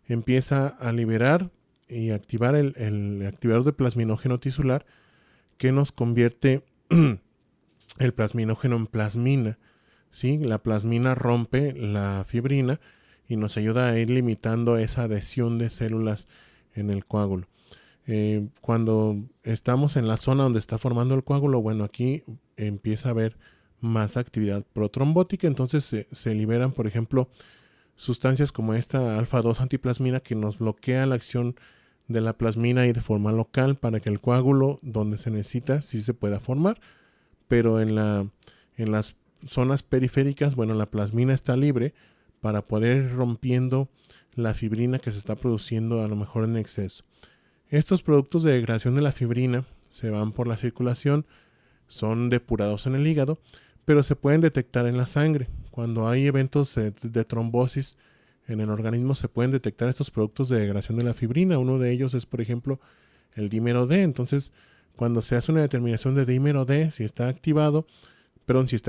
Empieza a liberar y activar el activador de plasminógeno tisular que nos convierte el plasminógeno en plasmina. ¿Sí? La plasmina rompe la fibrina y nos ayuda a ir limitando esa adhesión de células en el coágulo. Cuando estamos en la zona donde está formando el coágulo, bueno, aquí empieza a haber más actividad protrombótica, entonces se liberan, por ejemplo, sustancias como esta alfa-2 antiplasmina que nos bloquea la acción de la plasmina y de forma local para que el coágulo donde se necesita sí se pueda formar, pero en las zonas periféricas, bueno, la plasmina está libre para poder ir rompiendo la fibrina que se está produciendo a lo mejor en exceso. Estos productos de degradación de la fibrina se van por la circulación, son depurados en el hígado, pero se pueden detectar en la sangre. Cuando hay eventos de trombosis en el organismo se pueden detectar estos productos de degradación de la fibrina. Uno de ellos es, por ejemplo, el dímero D. Entonces, cuando se hace una determinación de dímero D, si está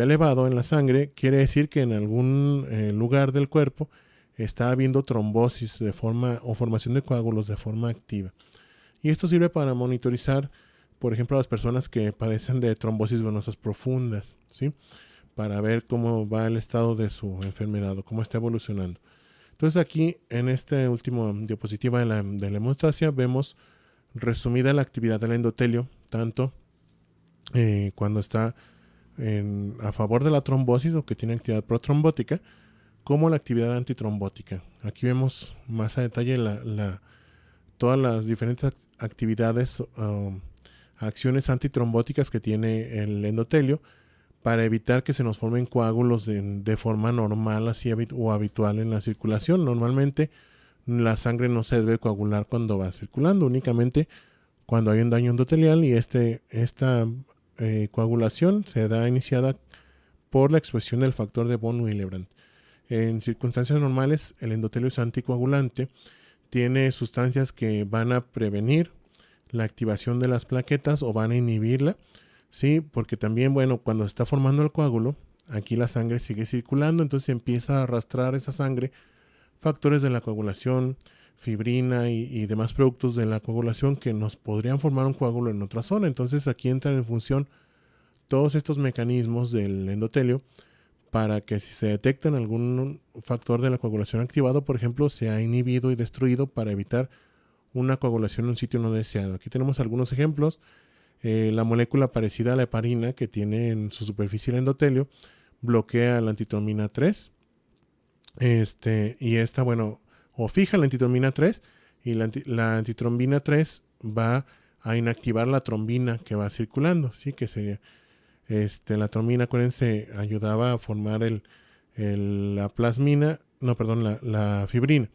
elevado en la sangre, quiere decir que en algún lugar del cuerpo está habiendo trombosis o formación de coágulos de forma activa. Y esto sirve para monitorizar, por ejemplo, a las personas que padecen de trombosis venosas profundas, ¿sí? Para ver cómo va el estado de su enfermedad o cómo está evolucionando. Entonces aquí, en esta última diapositiva de la hemostasia, vemos resumida la actividad del endotelio, tanto cuando está a favor de la trombosis o que tiene actividad protrombótica, como la actividad antitrombótica. Aquí vemos más a detalle todas las diferentes actividades, acciones antitrombóticas que tiene el endotelio para evitar que se nos formen coágulos de forma normal así o habitual en la circulación. Normalmente la sangre no se debe coagular cuando va circulando, únicamente cuando hay un daño endotelial, y esta coagulación se da iniciada por la expresión del factor de von Willebrand. En circunstancias normales el endotelio es anticoagulante, tiene sustancias que van a prevenir la activación de las plaquetas o van a inhibirla, ¿sí? Porque también, bueno, cuando está formando el coágulo, aquí la sangre sigue circulando, entonces empieza a arrastrar esa sangre factores de la coagulación, fibrina y demás productos de la coagulación que nos podrían formar un coágulo en otra zona. Entonces aquí entran en función todos estos mecanismos del endotelio para que si se detectan algún factor de la coagulación activado, por ejemplo, sea inhibido y destruido para evitar una coagulación en un sitio no deseado. Aquí tenemos algunos ejemplos. La molécula parecida a la heparina que tiene en su superficie el endotelio bloquea la antitromina 3. Y esta, bueno, o fija la antitromina 3 y la antitrombina 3 va a inactivar la trombina que va circulando, ¿sí? Que sería la trombina, acuérdense, ayudaba a formar la plasmina, no, perdón, la fibrina.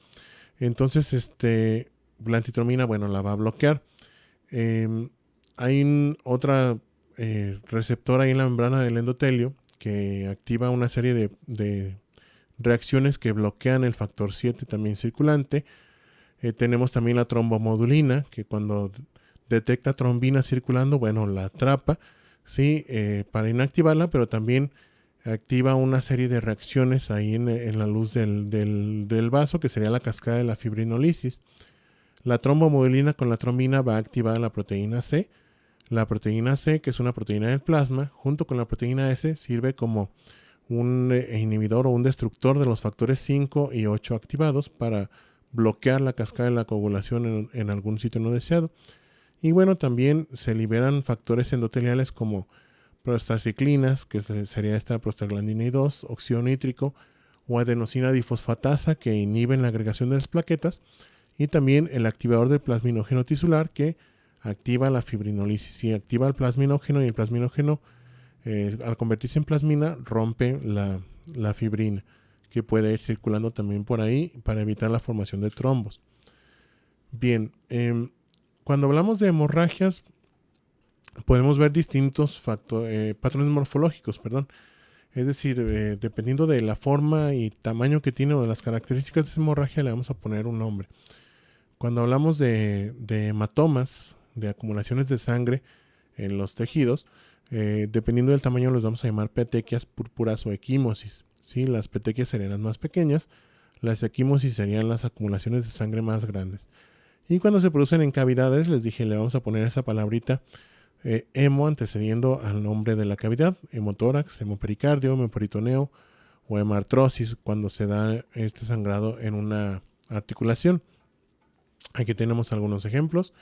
Entonces, la antitromina, bueno, la va a bloquear. Hay otra receptora ahí en la membrana del endotelio que activa una serie de reacciones que bloquean el factor 7 también circulante. Tenemos también la trombomodulina, que cuando detecta trombina circulando, bueno, la atrapa, ¿sí? Para inactivarla, pero también activa una serie de reacciones ahí en la luz del vaso, que sería la cascada de la fibrinolisis. La trombomodulina con la trombina va a activar la proteína C. La proteína C, que es una proteína del plasma, junto con la proteína S, sirve como un inhibidor o un destructor de los factores 5 y 8 activados para bloquear la cascada de la coagulación en algún sitio no deseado. Y bueno, también se liberan factores endoteliales como prostaciclinas, que sería esta prostaglandina I2, óxido nítrico o adenosina difosfatasa, que inhiben la agregación de las plaquetas, y también el activador del plasminógeno tisular, que activa la fibrinolisis y activa el plasminógeno, y el plasminógeno al convertirse en plasmina rompe la fibrina, que puede ir circulando también por ahí para evitar la formación de trombos. Bien, cuando hablamos de hemorragias podemos ver distintos patrones morfológicos, es decir, dependiendo de la forma y tamaño que tiene o de las características de esa hemorragia, le vamos a poner un nombre. Cuando hablamos de hematomas, de acumulaciones de sangre en los tejidos, dependiendo del tamaño los vamos a llamar petequias, púrpuras o equimosis, ¿sí? Las petequias serían las más pequeñas, las equimosis serían las acumulaciones de sangre más grandes. Y cuando se producen en cavidades, les dije, le vamos a poner esa palabrita hemo antecediendo al nombre de la cavidad: hemotórax, hemopericardio, hemoperitoneo o hemartrosis, cuando se da este sangrado en una articulación. Aquí tenemos algunos ejemplos.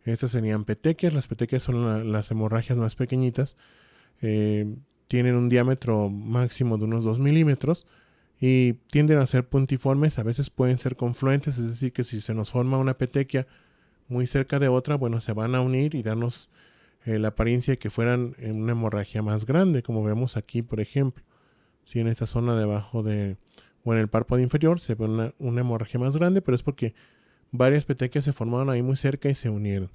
Estas serían petequias. Las petequias son las hemorragias más pequeñitas. Tienen un diámetro máximo de unos 2 milímetros y tienden a ser puntiformes. A veces pueden ser confluentes, es decir, que si se nos forma una petequia muy cerca de otra, bueno, se van a unir y darnos la apariencia de que fueran en una hemorragia más grande, como vemos aquí, por ejemplo. Si en esta zona debajo o en el párpado inferior se ve una hemorragia más grande, pero es porque varias petequias se formaron ahí muy cerca y se unieron.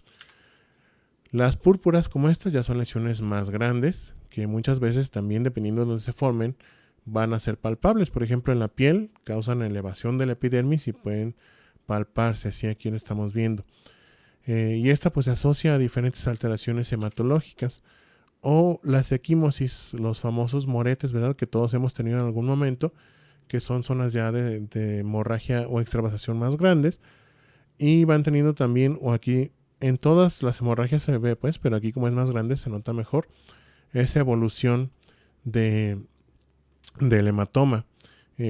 Las púrpuras como estas ya son lesiones más grandes, que muchas veces también, dependiendo de donde se formen, van a ser palpables. Por ejemplo, en la piel causan elevación de la epidermis y pueden palparse, así aquí lo estamos viendo. Y esta pues se asocia a diferentes alteraciones hematológicas, o las equimosis, los famosos moretes, ¿verdad?, que todos hemos tenido en algún momento, que son zonas ya de hemorragia o extravasación más grandes, y van teniendo también, o aquí en todas las hemorragias se ve, pues, pero aquí como es más grande se nota mejor esa evolución del hematoma,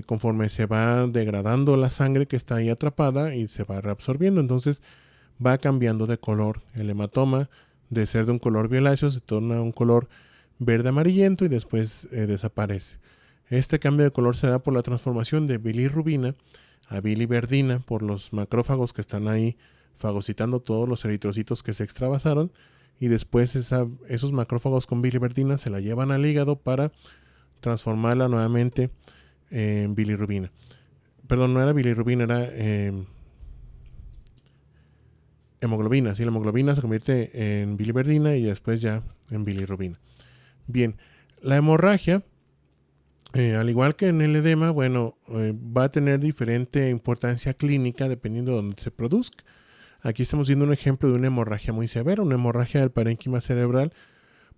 conforme se va degradando la sangre que está ahí atrapada y se va reabsorbiendo. Entonces va cambiando de color el hematoma, de ser de un color violáceo se torna a un color verde amarillento y después desaparece. Este cambio de color se da por la transformación de bilirrubina a biliverdina por los macrófagos que están ahí fagocitando todos los eritrocitos que se extravasaron, y después esos macrófagos con biliverdina se la llevan al hígado para transformarla nuevamente en bilirrubina. Perdón, no era bilirrubina, era hemoglobina. Sí, la hemoglobina se convierte en biliverdina y después ya en bilirrubina. Bien, la hemorragia, al igual que en el edema, bueno, va a tener diferente importancia clínica dependiendo de dónde se produzca. Aquí estamos viendo un ejemplo de una hemorragia muy severa, una hemorragia del parénquima cerebral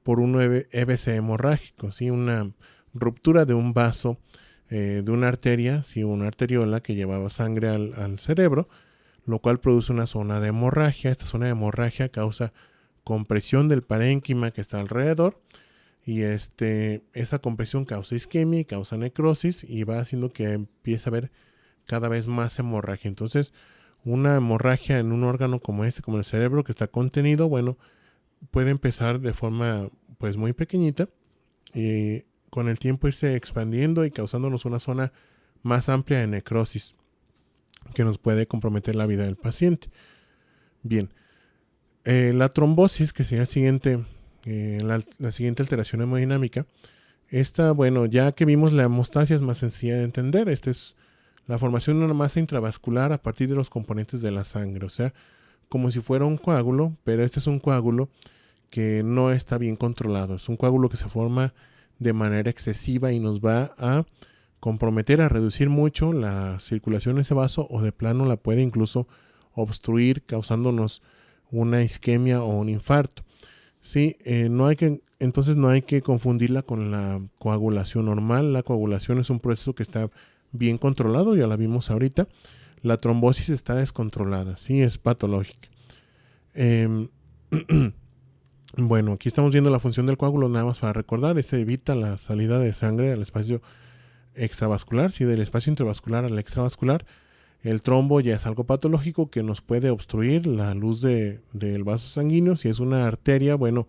por un EBC hemorrágico, ¿sí? Una ruptura de un vaso, de una arteria, ¿sí? Una arteriola que llevaba sangre al cerebro, lo cual produce una zona de hemorragia. Esta zona de hemorragia causa compresión del parénquima que está alrededor, y esa compresión causa isquemia y causa necrosis y va haciendo que empiece a haber cada vez más hemorragia. Entonces, una hemorragia en un órgano como como el cerebro, que está contenido, bueno, puede empezar de forma pues muy pequeñita y con el tiempo irse expandiendo y causándonos una zona más amplia de necrosis que nos puede comprometer la vida del paciente. Bien, la trombosis, que sería la siguiente alteración hemodinámica. Esta, bueno, ya que vimos la hemostasia, es más sencilla de entender. Esta es la formación de una masa intravascular a partir de los componentes de la sangre, o sea, como si fuera un coágulo, pero este es un coágulo que no está bien controlado. Es un coágulo que se forma de manera excesiva y nos va a comprometer, a reducir mucho la circulación en ese vaso, o de plano la puede incluso obstruir, causándonos una isquemia o un infarto. Sí, entonces no hay que confundirla con la coagulación normal. La coagulación es un proceso que está bien controlado, ya la vimos ahorita. La trombosis está descontrolada, sí, es patológica. Em, bueno, aquí estamos viendo la función del coágulo, nada más para recordar. Este evita la salida de sangre al espacio extravascular, sí, del espacio intravascular al extravascular. El trombo ya es algo patológico que nos puede obstruir la luz del vaso sanguíneo. Si es una arteria, bueno,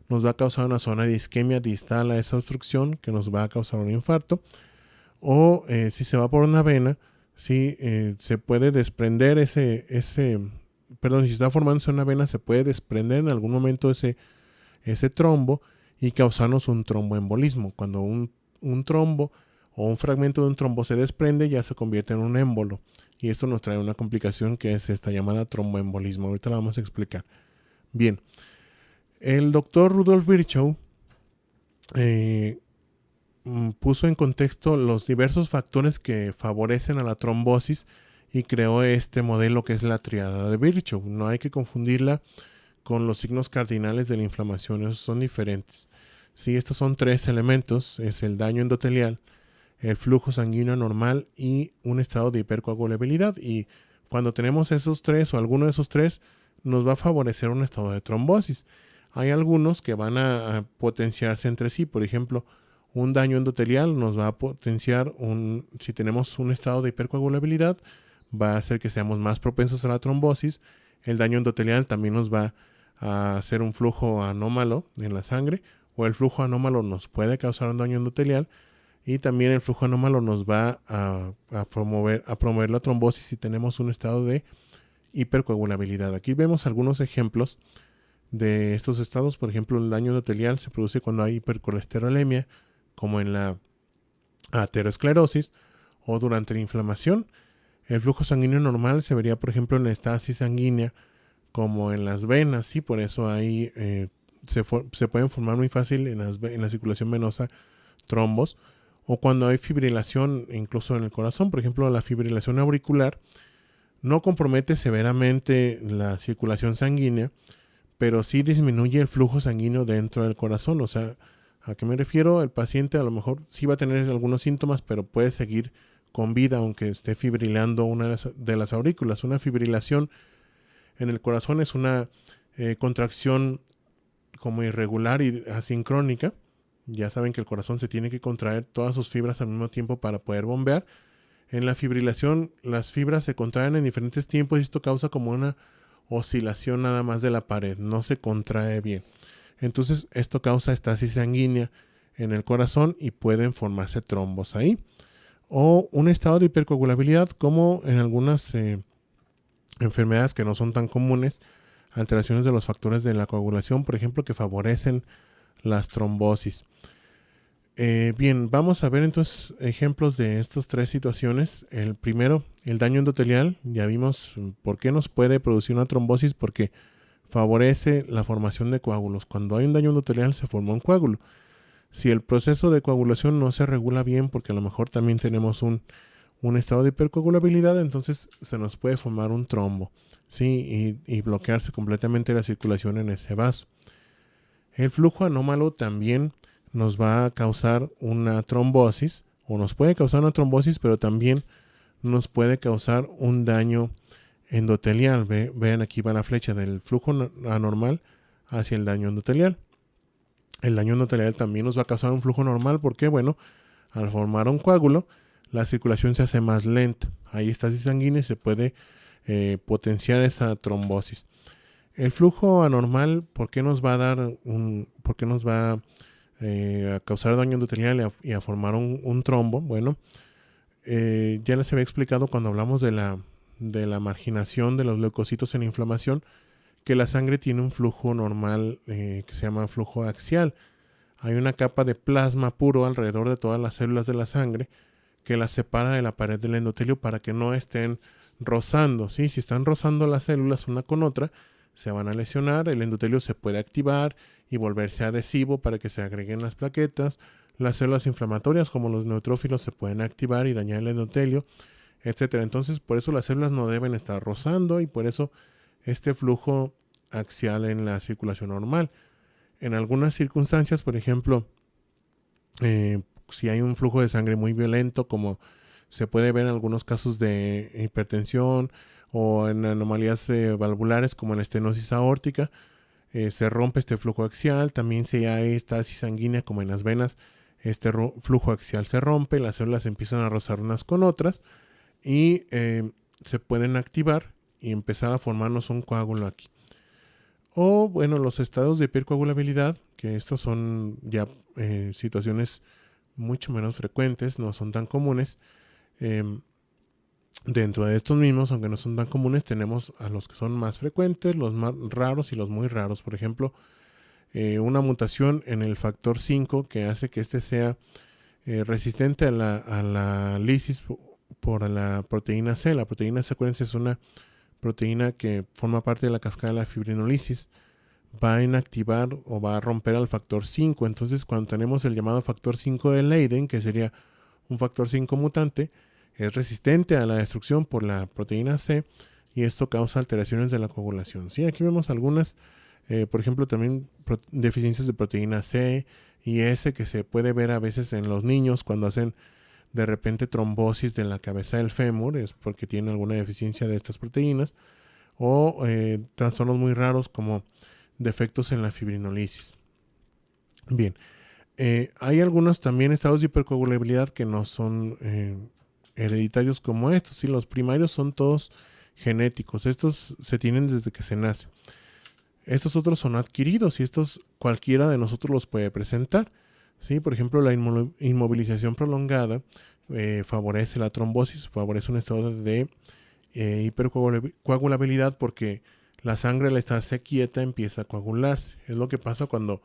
nos va a causar una zona de isquemia distal a esa obstrucción que nos va a causar un infarto. O si se va por una vena, sí, se puede desprender perdón, si está formándose una vena, se puede desprender en algún momento ese trombo y causarnos un tromboembolismo. Cuando un trombo o un fragmento de un trombo se desprende, ya se convierte en un émbolo. Y esto nos trae una complicación que es esta llamada tromboembolismo. Ahorita la vamos a explicar. Bien, el doctor Rudolf Virchow puso en contexto los diversos factores que favorecen a la trombosis y creó este modelo que es la triada de Virchow. No hay que confundirla con los signos cardinales de la inflamación, esos son diferentes. Sí, estos son tres elementos, es el daño endotelial, el flujo sanguíneo anormal y un estado de hipercoagulabilidad. Y cuando tenemos esos tres o alguno de esos tres, nos va a favorecer un estado de trombosis. Hay algunos que van a potenciarse entre sí. Por ejemplo, un daño endotelial nos va a potenciar si tenemos un estado de hipercoagulabilidad, va a hacer que seamos más propensos a la trombosis. El daño endotelial también nos va a hacer un flujo anómalo en la sangre, o el flujo anómalo nos puede causar un daño endotelial, y también el flujo anómalo nos va a promover la trombosis si tenemos un estado de hipercoagulabilidad. Aquí vemos algunos ejemplos de estos estados. Por ejemplo, el daño endotelial se produce cuando hay hipercolesterolemia, como en la aterosclerosis, o durante la inflamación. El flujo sanguíneo normal se vería, por ejemplo, en la estasis sanguínea, como en las venas, ¿sí? Por eso ahí se pueden formar muy fácil en la circulación venosa trombos, o cuando hay fibrilación incluso en el corazón. Por ejemplo, la fibrilación auricular no compromete severamente la circulación sanguínea, pero sí disminuye el flujo sanguíneo dentro del corazón. O sea, ¿a qué me refiero? El paciente a lo mejor sí va a tener algunos síntomas, pero puede seguir con vida aunque esté fibrilando una de las aurículas. Una fibrilación en el corazón es una contracción como irregular y asincrónica. Ya saben que el corazón se tiene que contraer todas sus fibras al mismo tiempo para poder bombear. En la fibrilación las fibras se contraen en diferentes tiempos y esto causa como una oscilación nada más de la pared, no se contrae bien. Entonces esto causa estasis sanguínea en el corazón y pueden formarse trombos ahí. O un estado de hipercoagulabilidad, como en algunas enfermedades que no son tan comunes, alteraciones de los factores de la coagulación, por ejemplo, que favorecen las trombosis. Bien, vamos a ver entonces ejemplos de estas tres situaciones. El primero, el daño endotelial. Ya vimos por qué nos puede producir una trombosis, porque favorece la formación de coágulos. Cuando hay un daño endotelial se forma un coágulo. Si el proceso de coagulación no se regula bien, porque a lo mejor también tenemos un estado de hipercoagulabilidad, entonces se nos puede formar un trombo, ¿sí? Y bloquearse completamente la circulación en ese vaso. El flujo anómalo también nos va a causar una trombosis, o nos puede causar una trombosis, pero también nos puede causar un daño endotelial. Vean, aquí va la flecha del flujo anormal hacia el daño endotelial. El daño endotelial también nos va a causar un flujo normal porque, bueno, al formar un coágulo, la circulación se hace más lenta. Hay estasis sanguínea y se puede potenciar esa trombosis. El flujo anormal, ¿por qué nos va a causar daño endotelial y a formar un trombo? Bueno, ya les había explicado cuando hablamos de la marginación de los leucocitos en inflamación, que la sangre tiene un flujo normal que se llama flujo axial. Hay una capa de plasma puro alrededor de todas las células de la sangre que las separa de la pared del endotelio para que no estén rozando, ¿sí? Si están rozando las células una con otra, se van a lesionar, el endotelio se puede activar y volverse adhesivo para que se agreguen las plaquetas. Las células inflamatorias como los neutrófilos se pueden activar y dañar el endotelio, etcétera. Entonces, por eso las células no deben estar rozando y por eso este flujo axial en la circulación normal. En algunas circunstancias, por ejemplo, si hay un flujo de sangre muy violento, como se puede ver en algunos casos de hipertensión o en anomalías valvulares como en la estenosis aórtica, se rompe este flujo axial. También si hay estasis sanguínea como en las venas, este flujo axial se rompe, las células empiezan a rozar unas con otras y se pueden activar y empezar a formarnos un coágulo aquí. O bueno, los estados de hipercoagulabilidad, que estos son ya situaciones mucho menos frecuentes, no son tan comunes. Dentro de estos mismos, aunque no son tan comunes, tenemos a los que son más frecuentes, los más raros y los muy raros. Por ejemplo, una mutación en el factor 5 que hace que este sea resistente a la lisis por la proteína C. La proteína C, acuérdense, es una proteína que forma parte de la cascada de la fibrinolisis. Va a inactivar o va a romper al factor 5. Entonces, cuando tenemos el llamado factor 5 de Leiden, que sería un factor 5 mutante, es resistente a la destrucción por la proteína C y esto causa alteraciones de la coagulación. ¿Sí? Aquí vemos algunas, por ejemplo, también deficiencias de proteína C y S que se puede ver a veces en los niños cuando hacen de repente trombosis de la cabeza del fémur, es porque tienen alguna deficiencia de estas proteínas, o trastornos muy raros como defectos en la fibrinolisis. Bien, hay algunos también estados de hipercoagulabilidad que no son hereditarios como estos. ¿Sí? Los primarios son todos genéticos, estos se tienen desde que se nace. Estos otros son adquiridos y estos cualquiera de nosotros los puede presentar. ¿Sí? Por ejemplo, la inmovilización prolongada favorece la trombosis, favorece un estado de hipercoagulabilidad porque la sangre al estarse quieta empieza a coagularse. Es lo que pasa cuando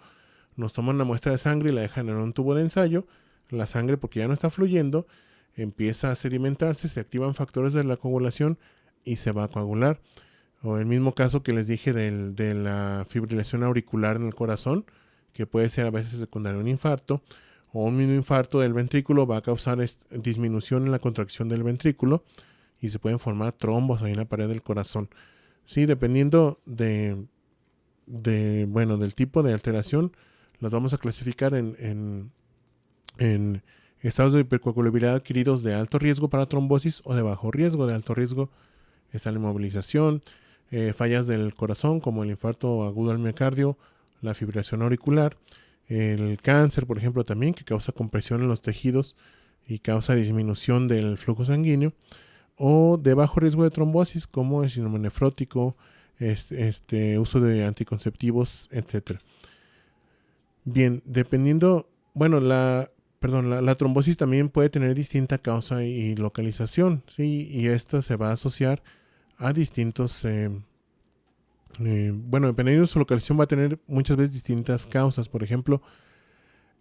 nos toman una muestra de sangre y la dejan en un tubo de ensayo. La sangre, porque ya no está fluyendo, empieza a sedimentarse, se activan factores de la coagulación y se va a coagular. O el mismo caso que les dije de la fibrilación auricular en el corazón, que puede ser a veces secundario a un infarto, o un mismo infarto del ventrículo va a causar disminución en la contracción del ventrículo y se pueden formar trombos ahí en la pared del corazón. Sí, dependiendo del tipo de alteración, las vamos a clasificar en estados de hipercoagulabilidad adquiridos de alto riesgo para trombosis o de bajo riesgo. De alto riesgo está la inmovilización, fallas del corazón como el infarto agudo al miocardio, la fibrilación auricular, el cáncer, por ejemplo, también, que causa compresión en los tejidos y causa disminución del flujo sanguíneo, o de bajo riesgo de trombosis como el síndrome nefrótico, uso de anticonceptivos, etc. Bien, dependiendo, bueno, la trombosis también puede tener distinta causa y localización, ¿sí? Y esta se va a asociar a distintos, dependiendo de su localización va a tener muchas veces distintas causas. Por ejemplo,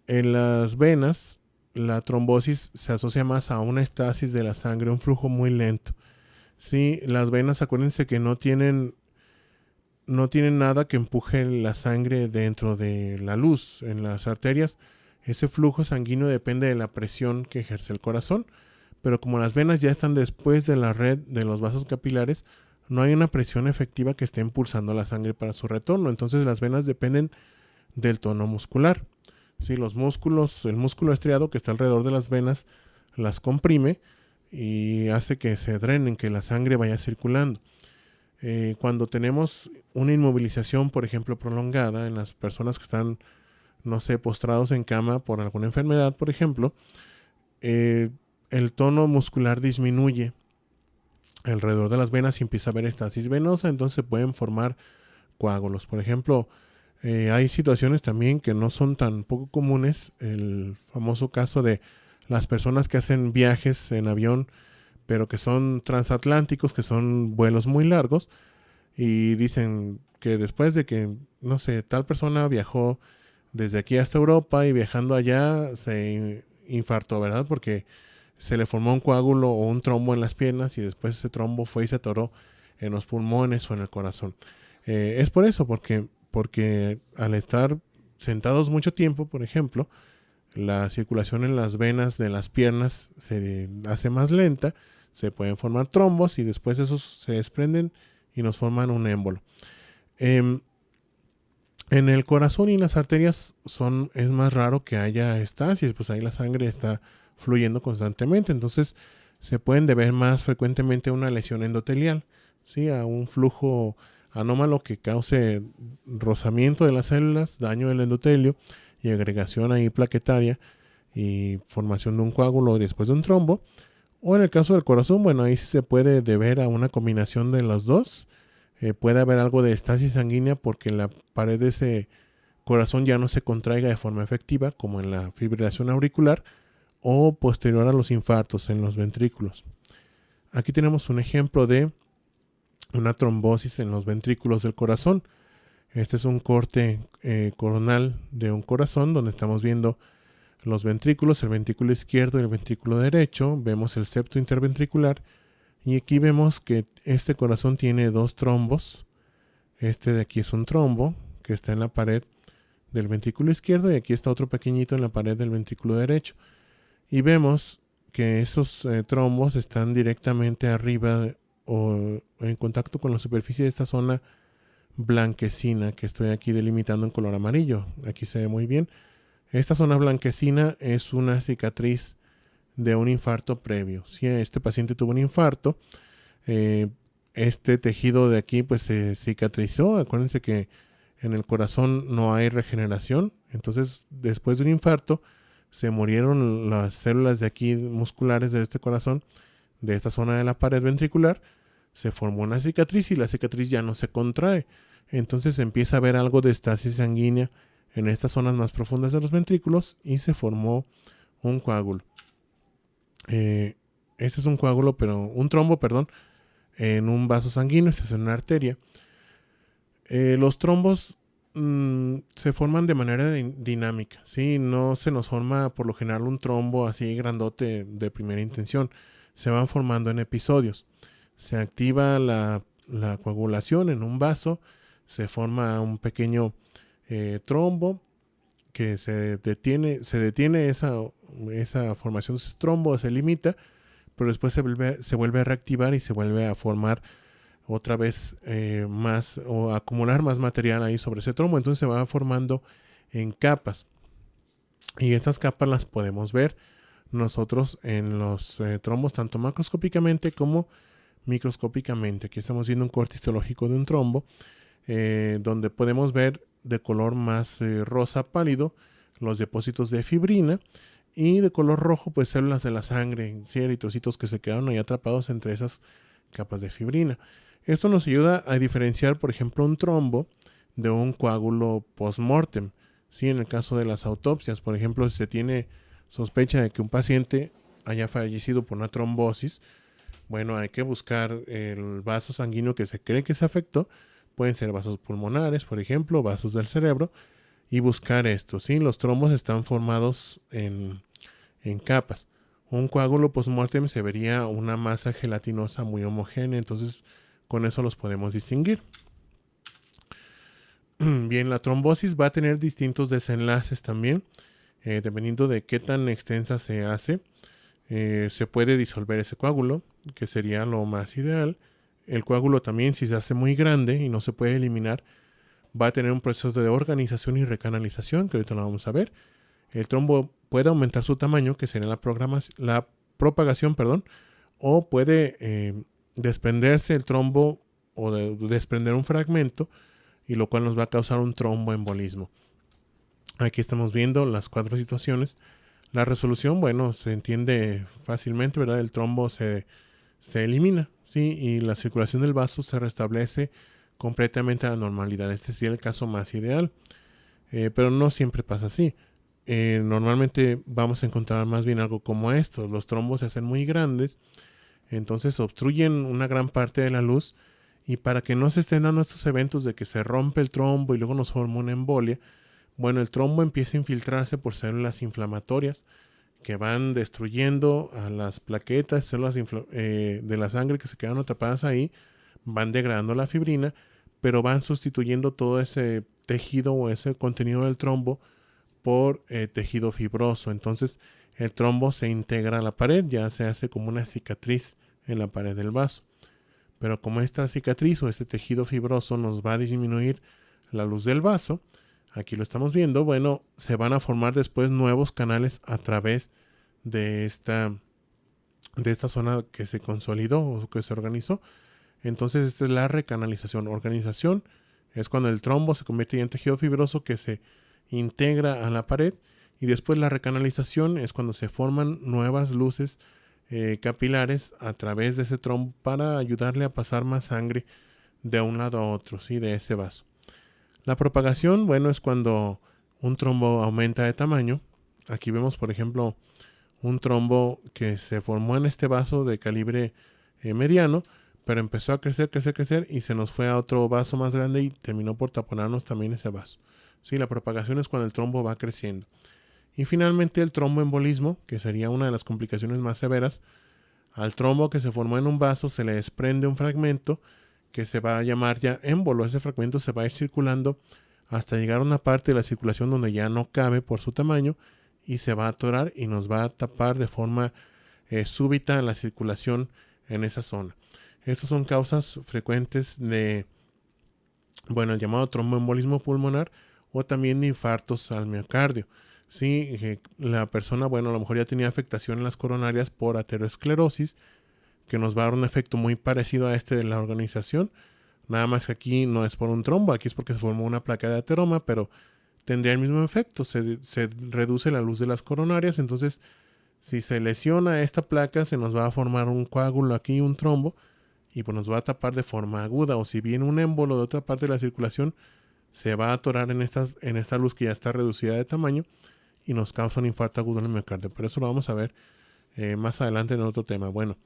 en las venas, la trombosis se asocia más a una estasis de la sangre, un flujo muy lento. ¿Sí? Las venas, acuérdense que no tienen nada que empuje la sangre dentro de la luz. En las arterias, ese flujo sanguíneo depende de la presión que ejerce el corazón, pero como las venas ya están después de la red de los vasos capilares, no hay una presión efectiva que esté impulsando la sangre para su retorno. Entonces las venas dependen del tono muscular. ¿Sí? Los músculos, el músculo estriado que está alrededor de las venas las comprime y hace que se drenen, que la sangre vaya circulando. Cuando tenemos una inmovilización, por ejemplo, prolongada en las personas que están, no sé, postrados en cama por alguna enfermedad, por ejemplo, el tono muscular disminuye alrededor de las venas y empieza a haber estasis venosa, entonces se pueden formar coágulos. Por ejemplo, hay situaciones también que no son tan poco comunes, el famoso caso de las personas que hacen viajes en avión, pero que son transatlánticos, que son vuelos muy largos, y dicen que después de que, no sé, tal persona viajó desde aquí hasta Europa y viajando allá se infartó, ¿verdad? Porque se le formó un coágulo o un trombo en las piernas y después ese trombo fue y se atoró en los pulmones o en el corazón. Es por eso, porque al estar sentados mucho tiempo, por ejemplo, la circulación en las venas de las piernas se hace más lenta, se pueden formar trombos y después esos se desprenden y nos forman un émbolo. En el corazón y las arterias es más raro que haya estasis, pues ahí la sangre está fluyendo constantemente, entonces se pueden deber más frecuentemente a una lesión endotelial, ¿sí? A un flujo anómalo que cause rozamiento de las células, daño del endotelio y agregación ahí plaquetaria y formación de un coágulo después de un trombo. O en el caso del corazón, bueno, ahí sí se puede deber a una combinación de las dos. Puede haber algo de estasis sanguínea porque la pared de ese corazón ya no se contraiga de forma efectiva, como en la fibrilación auricular, o posterior a los infartos en los ventrículos. Aquí tenemos un ejemplo de una trombosis en los ventrículos del corazón. Este es un corte coronal de un corazón donde estamos viendo los ventrículos, el ventrículo izquierdo y el ventrículo derecho. Vemos el septo interventricular y aquí vemos que este corazón tiene dos trombos. Este de aquí es un trombo que está en la pared del ventrículo izquierdo y aquí está otro pequeñito en la pared del ventrículo derecho. Y vemos que esos trombos están directamente arriba o en contacto con la superficie de esta zona blanquecina que estoy aquí delimitando en color amarillo. Aquí se ve muy bien. Esta zona blanquecina es una cicatriz de un infarto previo. Si este paciente tuvo un infarto, este tejido de aquí pues se cicatrizó. Acuérdense que en el corazón no hay regeneración. Entonces, después de un infarto, se murieron las células de aquí musculares de este corazón, de esta zona de la pared ventricular. Se formó una cicatriz y la cicatriz ya no se contrae. Entonces empieza a haber algo de estasis sanguínea en estas zonas más profundas de los ventrículos y se formó un coágulo. Este es un coágulo, un trombo, en un vaso sanguíneo. Este es en una arteria. Los trombos se forman de manera dinámica, ¿sí? No se nos forma por lo general un trombo así grandote de primera intención. Se van formando en episodios. Se activa la coagulación en un vaso, se forma un pequeño trombo que se detiene esa formación de ese trombo, se limita, pero después se vuelve a reactivar y se vuelve a formar otra vez más o a acumular más material ahí sobre ese trombo. Entonces se va formando en capas y estas capas las podemos ver nosotros en los trombos tanto macroscópicamente como microscópicamente. Aquí estamos viendo un corte histológico de un trombo donde podemos ver de color más rosa pálido los depósitos de fibrina y de color rojo pues células de la sangre, ¿sí? Eritrocitos que se quedaron ahí atrapados entre esas capas de fibrina. Esto nos ayuda a diferenciar, por ejemplo, un trombo de un coágulo post-mortem. ¿Sí? En el caso de las autopsias, por ejemplo, si se tiene sospecha de que un paciente haya fallecido por una trombosis, bueno, hay que buscar el vaso sanguíneo que se cree que se afectó. Pueden ser vasos pulmonares, por ejemplo, vasos del cerebro, y buscar esto, ¿sí? Los trombos están formados en capas. Un coágulo post-mortem se vería una masa gelatinosa muy homogénea, entonces con eso los podemos distinguir. Bien, la trombosis va a tener distintos desenlaces también, dependiendo de qué tan extensa se hace. Se puede disolver ese coágulo, que sería lo más ideal. El coágulo también, si se hace muy grande y no se puede eliminar, va a tener un proceso de organización y recanalización, que ahorita lo vamos a ver. El trombo puede aumentar su tamaño, que sería la propagación, o puede desprenderse el trombo o desprender un fragmento, y lo cual nos va a causar un tromboembolismo. Aquí estamos viendo las 4 situaciones. La resolución, bueno, se entiende fácilmente, ¿verdad? El trombo se elimina, ¿sí? Y la circulación del vaso se restablece completamente a la normalidad. Este sería el caso más ideal, pero no siempre pasa así. Normalmente vamos a encontrar más bien algo como esto. Los trombos se hacen muy grandes, entonces obstruyen una gran parte de la luz, y para que no se estén dando estos eventos de que se rompe el trombo y luego nos forma una embolia, bueno, el trombo empieza a infiltrarse por células inflamatorias que van destruyendo a las plaquetas, células de la sangre que se quedan atrapadas ahí, van degradando la fibrina, pero van sustituyendo todo ese tejido o ese contenido del trombo por tejido fibroso. Entonces el trombo se integra a la pared, ya se hace como una cicatriz en la pared del vaso. Pero como esta cicatriz o este tejido fibroso nos va a disminuir la luz del vaso. Aquí lo estamos viendo. Bueno, se van a formar después nuevos canales a través de esta zona que se consolidó o que se organizó. Entonces esta es la recanalización. Organización es cuando el trombo se convierte en tejido fibroso que se integra a la pared, y después la recanalización es cuando se forman nuevas luces capilares a través de ese trombo para ayudarle a pasar más sangre de un lado a otro, ¿sí? De ese vaso. La propagación, bueno, es cuando un trombo aumenta de tamaño. Aquí vemos, por ejemplo, un trombo que se formó en este vaso de calibre mediano, pero empezó a crecer y se nos fue a otro vaso más grande y terminó por taponarnos también ese vaso. Sí, la propagación es cuando el trombo va creciendo. Y finalmente el tromboembolismo, que sería una de las complicaciones más severas. Al trombo que se formó en un vaso se le desprende un fragmento que se va a llamar ya émbolo. Ese fragmento se va a ir circulando hasta llegar a una parte de la circulación donde ya no cabe por su tamaño y se va a atorar y nos va a tapar de forma súbita la circulación en esa zona. Estas son causas frecuentes de, bueno, el llamado tromboembolismo pulmonar o también de infartos al miocardio. Sí, la persona, bueno, a lo mejor ya tenía afectación en las coronarias por aterosclerosis, que nos va a dar un efecto muy parecido a este de la organización. Nada más que aquí no es por un trombo, aquí es porque se formó una placa de ateroma, pero tendría el mismo efecto. Se reduce la luz de las coronarias, entonces si se lesiona esta placa se nos va a formar un coágulo aquí, un trombo, y pues nos va a tapar de forma aguda. O si viene un émbolo de otra parte de la circulación, se va a atorar en esta luz que ya está reducida de tamaño y nos causa un infarto agudo en el miocardio. Pero eso lo vamos a ver más adelante en otro tema. Bueno,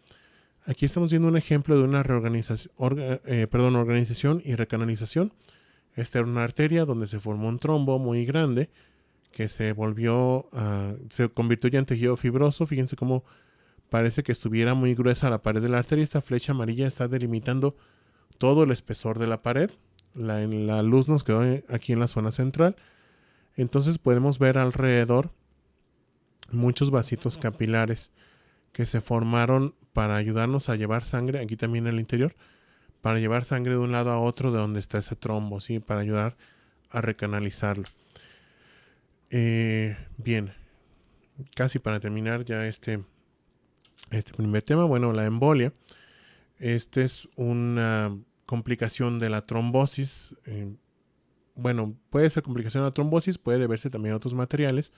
aquí estamos viendo un ejemplo de una organización y recanalización. Esta era una arteria donde se formó un trombo muy grande que se convirtió ya en tejido fibroso. Fíjense cómo parece que estuviera muy gruesa la pared de la arteria. Esta flecha amarilla está delimitando todo el espesor de la pared. La luz nos quedó aquí en la zona central. Entonces podemos ver alrededor muchos vasitos capilares que se formaron para ayudarnos a llevar sangre, aquí también en el interior, para llevar sangre de un lado a otro de donde está ese trombo, ¿sí? Para ayudar a recanalizarlo. Bien, casi para terminar ya este primer tema. Bueno, la embolia. Esta es una complicación de la trombosis. Bueno, puede ser complicación de la trombosis, puede deberse también a otros materiales.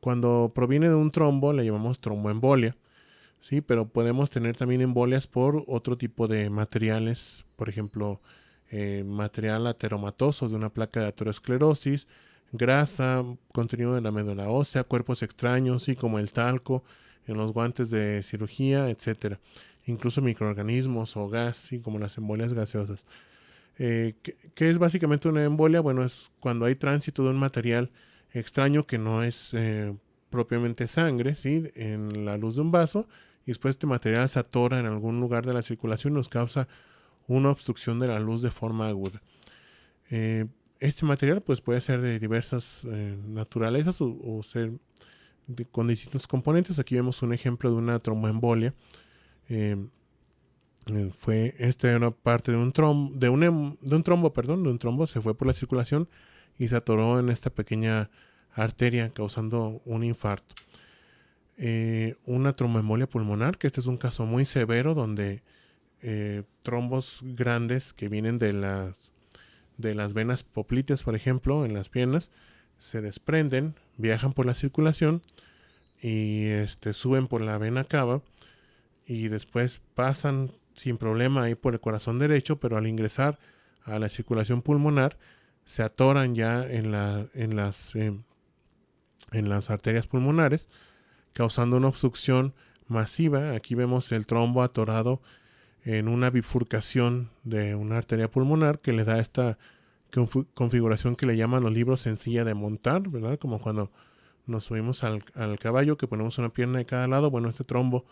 Cuando proviene de un trombo le llamamos tromboembolia, ¿sí? Pero podemos tener también embolias por otro tipo de materiales, por ejemplo, material ateromatoso de una placa de aterosclerosis, grasa, contenido de la médula ósea, cuerpos extraños, ¿sí? Como el talco en los guantes de cirugía, etcétera. Incluso microorganismos o gas, ¿sí? Como las embolias gaseosas. ¿Qué es básicamente una embolia? Bueno, es cuando hay tránsito de un material extraño que no es propiamente sangre, ¿sí? En la luz de un vaso, y después este material se atora en algún lugar de la circulación y nos causa una obstrucción de la luz de forma aguda. Este material pues puede ser de diversas naturalezas o ser con distintos componentes. Aquí vemos un ejemplo de una tromboembolia. Esta era parte de un trombo, se fue por la circulación y se atoró en esta pequeña arteria causando un infarto. Una tromboembolia pulmonar, que este es un caso muy severo donde trombos grandes que vienen de las venas popliteas, por ejemplo, en las piernas, se desprenden, viajan por la circulación y suben por la vena cava y después pasan sin problema ahí por el corazón derecho, pero al ingresar a la circulación pulmonar se atoran ya en las arterias pulmonares, causando una obstrucción masiva. Aquí vemos el trombo atorado en una bifurcación de una arteria pulmonar que le da esta configuración que le llaman los libros sencilla de montar, ¿verdad? Como cuando nos subimos al caballo que ponemos una pierna de cada lado. Bueno, este trombo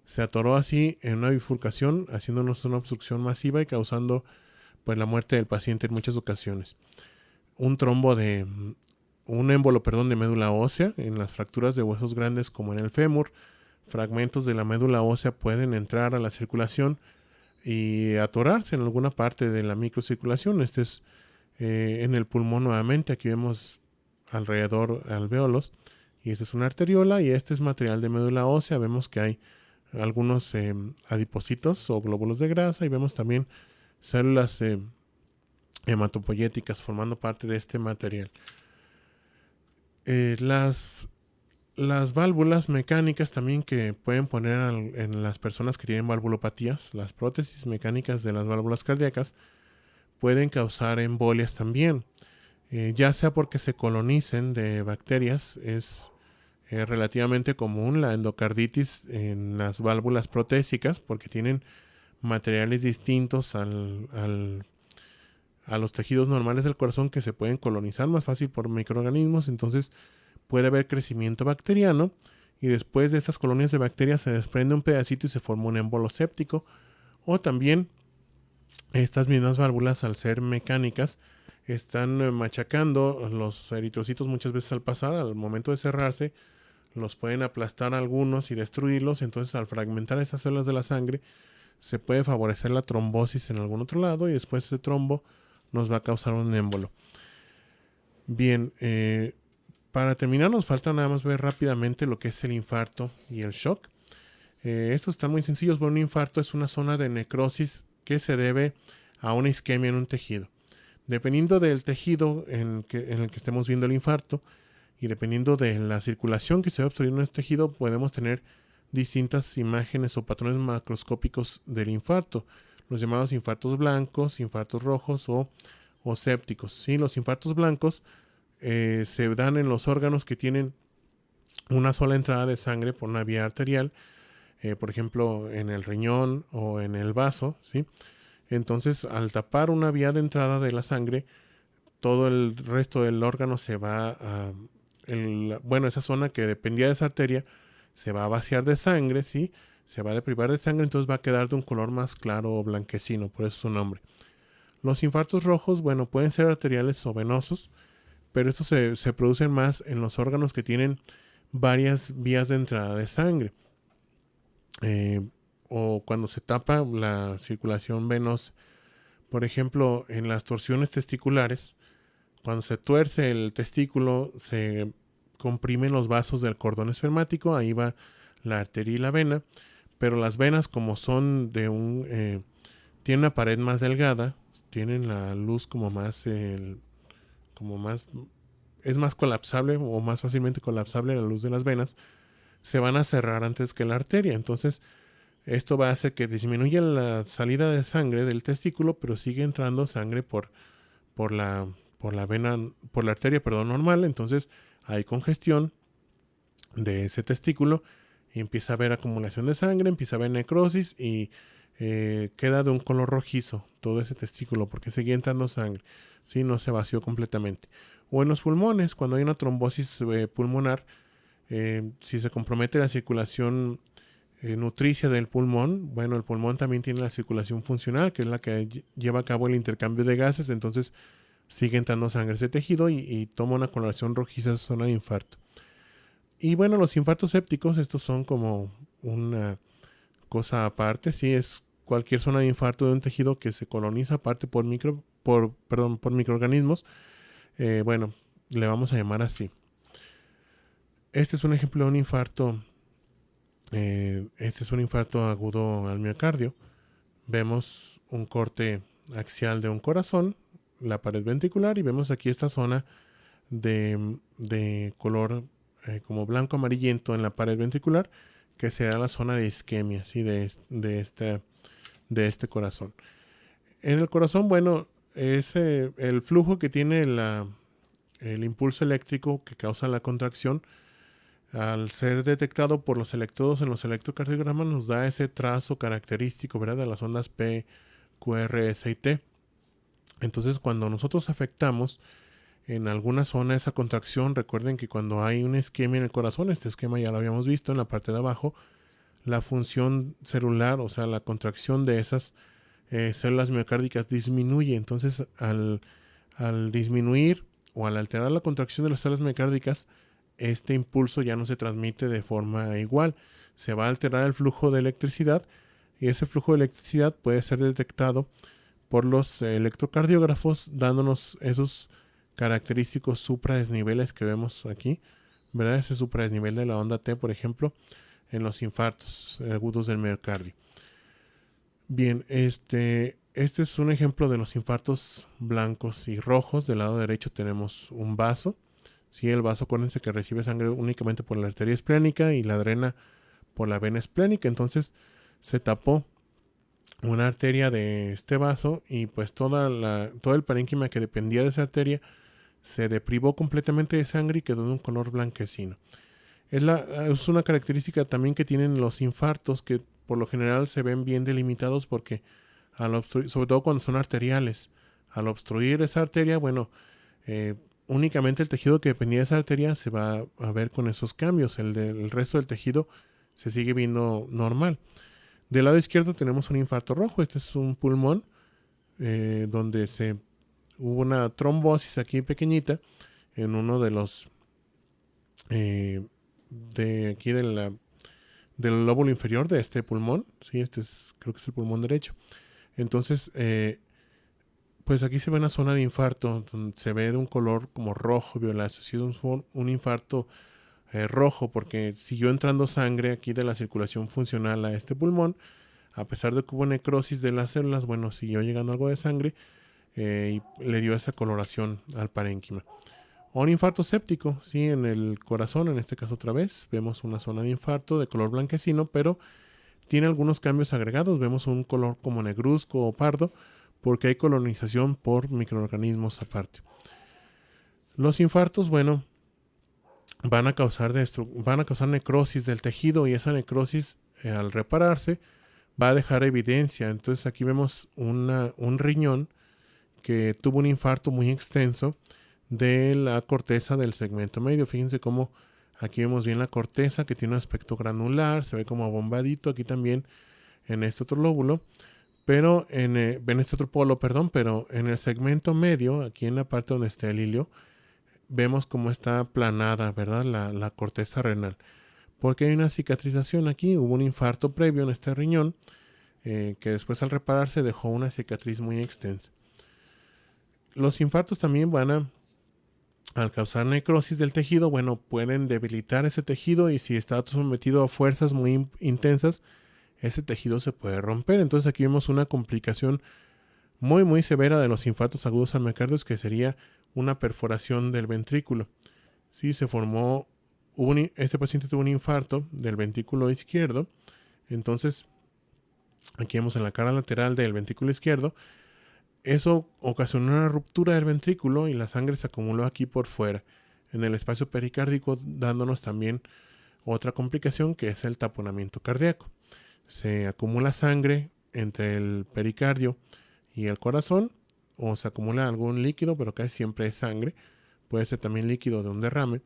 se atoró así en una bifurcación, haciéndonos una obstrucción masiva y causando pues la muerte del paciente en muchas ocasiones. Un émbolo de médula ósea en las fracturas de huesos grandes como en el fémur. Fragmentos de la médula ósea pueden entrar a la circulación y atorarse en alguna parte de la microcirculación. Este es En el pulmón nuevamente, aquí vemos alrededor alvéolos, y esta es una arteriola, y este es material de médula ósea. Vemos que hay algunos adipocitos o glóbulos de grasa, y vemos también células hematopoyéticas formando parte de este material. Las válvulas mecánicas también que pueden poner en las personas que tienen valvulopatías, las prótesis mecánicas de las válvulas cardíacas, pueden causar embolias también, ya sea porque se colonicen de bacterias. Es relativamente común la endocarditis en las válvulas protésicas porque tienen materiales distintos a los tejidos normales del corazón, que se pueden colonizar más fácil por microorganismos. Entonces puede haber crecimiento bacteriano, y después de estas colonias de bacterias se desprende un pedacito y se forma un émbolo séptico. O también estas mismas válvulas, al ser mecánicas, están machacando los eritrocitos muchas veces al pasar. Al momento de cerrarse, los pueden aplastar algunos y destruirlos. Entonces, al fragmentar estas células de la sangre, se puede favorecer la trombosis en algún otro lado, y después ese trombo nos va a causar un émbolo. Bien, para terminar nos falta nada más ver rápidamente lo que es el infarto y el shock. Estos están muy sencillos. Bueno, un infarto es una zona de necrosis que se debe a una isquemia en un tejido. Dependiendo del tejido en el que estemos viendo el infarto, y dependiendo de la circulación que se va obstruyendo en este tejido, podemos tener distintas imágenes o patrones macroscópicos del infarto, los llamados infartos blancos, infartos rojos o sépticos. ¿Sí? Los infartos blancos se dan en los órganos que tienen una sola entrada de sangre por una vía arterial, por ejemplo en el riñón o en el vaso, ¿sí? Entonces, al tapar una vía de entrada de la sangre, todo el resto del órgano se va a... esa zona que dependía de esa arteria se va a vaciar de sangre, ¿sí? Se va a deprivar de sangre, entonces va a quedar de un color más claro o blanquecino, por eso su nombre. Los infartos rojos, bueno, pueden ser arteriales o venosos, pero estos se producen más en los órganos que tienen varias vías de entrada de sangre. O cuando se tapa la circulación venosa. Por ejemplo, en las torsiones testiculares, cuando se tuerce el testículo, se comprimen los vasos del cordón espermático, ahí va la arteria y la vena, pero las venas, como son tienen una pared más delgada, tienen la luz es más colapsable o más fácilmente colapsable la luz de las venas, se van a cerrar antes que la arteria. Entonces, esto va a hacer que disminuya la salida de sangre del testículo, pero sigue entrando sangre por la arteria, normal. Entonces hay congestión de ese testículo y empieza a haber acumulación de sangre, empieza a haber necrosis y queda de un color rojizo todo ese testículo porque sigue entrando sangre, ¿sí? No se vació completamente. O en los pulmones, cuando hay una trombosis pulmonar, si se compromete la circulación nutricia del pulmón, bueno, el pulmón también tiene la circulación funcional, que es la que lleva a cabo el intercambio de gases. Entonces sigue entrando sangre a ese tejido y toma una coloración rojiza en zona de infarto. Y bueno, los infartos sépticos, estos son como una cosa aparte, sí, es cualquier zona de infarto de un tejido que se coloniza aparte por microorganismos. Bueno, le vamos a llamar así. Este es un ejemplo de un infarto. Este es un infarto agudo al miocardio. Vemos un corte axial de un corazón, la pared ventricular, y vemos aquí esta zona de color como blanco amarillento en la pared ventricular, que será la zona de isquemia, ¿sí? de este corazón. En el corazón, bueno, es el flujo que tiene el impulso eléctrico que causa la contracción. Al ser detectado por los electrodos en los electrocardiogramas, nos da ese trazo característico, ¿verdad?, de las ondas P, QR, S y T. Entonces, cuando nosotros afectamos en alguna zona esa contracción, recuerden que cuando hay una isquemia en el corazón, este esquema ya lo habíamos visto en la parte de abajo, la función celular, o sea, la contracción de esas células miocárdicas disminuye. Entonces, al disminuir o al alterar la contracción de las células miocárdicas, este impulso ya no se transmite de forma igual. Se va a alterar el flujo de electricidad, y ese flujo de electricidad puede ser detectado por los electrocardiógrafos, dándonos esos característicos supradesniveles que vemos aquí, ¿verdad? Ese supradesnivel de la onda T, por ejemplo, en los infartos agudos del miocardio. Bien, este es un ejemplo de los infartos blancos y rojos. Del lado derecho tenemos un vaso. Sí, el vaso, acuérdense que recibe sangre únicamente por la arteria esplénica y la drena por la vena esplénica. Entonces se tapó una arteria de este vaso y pues todo el parénquima que dependía de esa arteria se deprivó completamente de sangre y quedó de un color blanquecino. Es una característica también que tienen los infartos, que por lo general se ven bien delimitados porque sobre todo cuando son arteriales, al obstruir esa arteria, bueno, únicamente el tejido que dependía de esa arteria se va a ver con esos cambios. El resto del tejido se sigue viendo normal. Del lado izquierdo tenemos un infarto rojo. Este es un pulmón donde hubo una trombosis aquí pequeñita en uno de los del lóbulo inferior de este pulmón. Sí, creo que es el pulmón derecho. Entonces, pues aquí se ve una zona de infarto donde se ve de un color como rojo violáceo. Ha sido un infarto rojo porque siguió entrando sangre aquí de la circulación funcional a este pulmón. A pesar de que hubo necrosis de las células, bueno, siguió llegando algo de sangre y le dio esa coloración al parénquima. O un infarto séptico, sí, en el corazón, en este caso otra vez, vemos una zona de infarto de color blanquecino, pero tiene algunos cambios agregados. Vemos un color como negruzco o pardo, porque hay colonización por microorganismos aparte. Los infartos, bueno, van a causar necrosis del tejido y esa necrosis al repararse va a dejar evidencia. Entonces aquí vemos un riñón que tuvo un infarto muy extenso de la corteza del segmento medio. Fíjense cómo aquí vemos bien la corteza que tiene un aspecto granular, se ve como abombadito aquí también en este otro lóbulo, pero en este otro polo, pero en el segmento medio, aquí en la parte donde está el hilio, vemos cómo está aplanada, ¿verdad? La corteza renal, porque hay una cicatrización aquí. Hubo un infarto previo en este riñón que después al repararse dejó una cicatriz muy extensa. Los infartos también al causar necrosis del tejido, bueno, pueden debilitar ese tejido y si está sometido a fuerzas muy intensas, ese tejido se puede romper. Entonces aquí vemos una complicación muy muy severa de los infartos agudos al miocardio, que sería una perforación del ventrículo. Sí, este paciente tuvo un infarto del ventrículo izquierdo. Entonces aquí vemos en la cara lateral del ventrículo izquierdo. Eso ocasionó una ruptura del ventrículo y la sangre se acumuló aquí por fuera, en el espacio pericárdico, dándonos también otra complicación que es el taponamiento cardíaco. Se acumula sangre entre el pericardio y el corazón, o se acumula algún líquido, pero casi siempre es sangre. Puede ser también líquido de un derrame.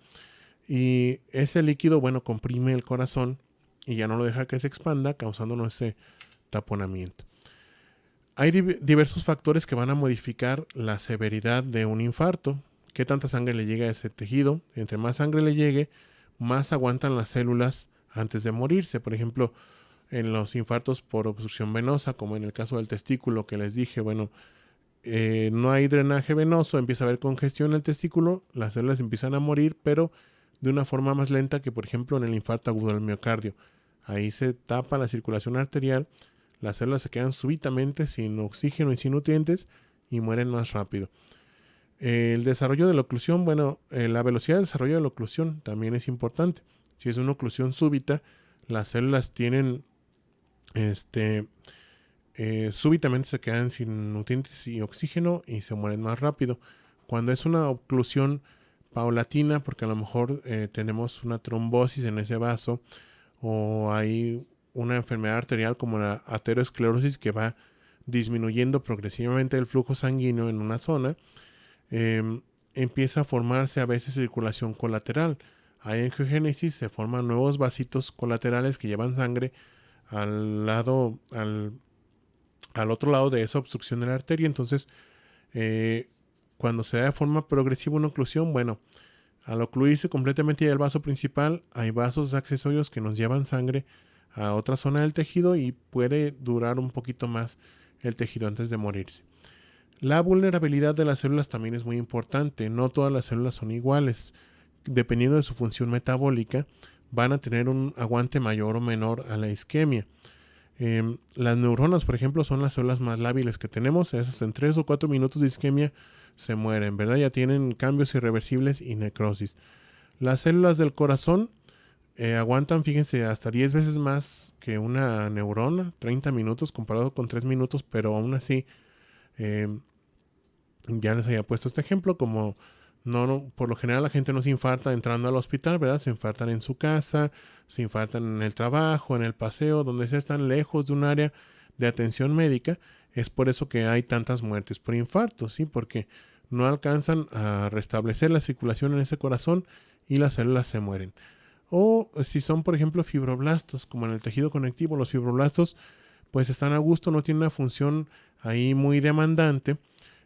Y ese líquido, bueno, comprime el corazón y ya no lo deja que se expanda, causándonos ese taponamiento. Hay diversos factores que van a modificar la severidad de un infarto. ¿Qué tanta sangre le llega a ese tejido? Entre más sangre le llegue, más aguantan las células antes de morirse. Por ejemplo, en los infartos por obstrucción venosa, como en el caso del testículo que les dije, bueno, no hay drenaje venoso, empieza a haber congestión en el testículo, las células empiezan a morir, pero de una forma más lenta que, por ejemplo, en el infarto agudo del miocardio. Ahí se tapa la circulación arterial, las células se quedan súbitamente sin oxígeno y sin nutrientes y mueren más rápido. El desarrollo de la oclusión, bueno, la velocidad de desarrollo de la oclusión también es importante. Si es una oclusión súbita, las células tienen súbitamente se quedan sin nutrientes y oxígeno y se mueren más rápido. Cuando es una oclusión paulatina, porque a lo mejor tenemos una trombosis en ese vaso o hay una enfermedad arterial como la aterosclerosis que va disminuyendo progresivamente el flujo sanguíneo en una zona, empieza a formarse a veces circulación colateral. Hay angiogénesis, se forman nuevos vasitos colaterales que llevan sangre al otro lado de esa obstrucción de la arteria. Entonces, cuando se da de forma progresiva una oclusión, bueno, al ocluirse completamente ya el vaso principal, hay vasos accesorios que nos llevan sangre a otra zona del tejido y puede durar un poquito más el tejido antes de morirse. La vulnerabilidad de las células también es muy importante. No todas las células son iguales. Dependiendo de su función metabólica, van a tener un aguante mayor o menor a la isquemia. Las neuronas, por ejemplo, son las células más lábiles que tenemos. Esas en 3 o 4 minutos de isquemia se mueren, ¿verdad? Ya tienen cambios irreversibles y necrosis. Las células del corazón aguantan, fíjense, hasta 10 veces más que una neurona, 30 minutos comparado con 3 minutos, pero aún así, ya les había puesto este ejemplo, como por lo general la gente no se infarta entrando al hospital, ¿verdad? Se infartan en su casa, se infartan en el trabajo, en el paseo, donde se están lejos de un área de atención médica. Es por eso que hay tantas muertes por infarto, ¿sí? Porque no alcanzan a restablecer la circulación en ese corazón y las células se mueren. O si son, por ejemplo, fibroblastos, como en el tejido conectivo, los fibroblastos pues están a gusto, no tienen una función ahí muy demandante.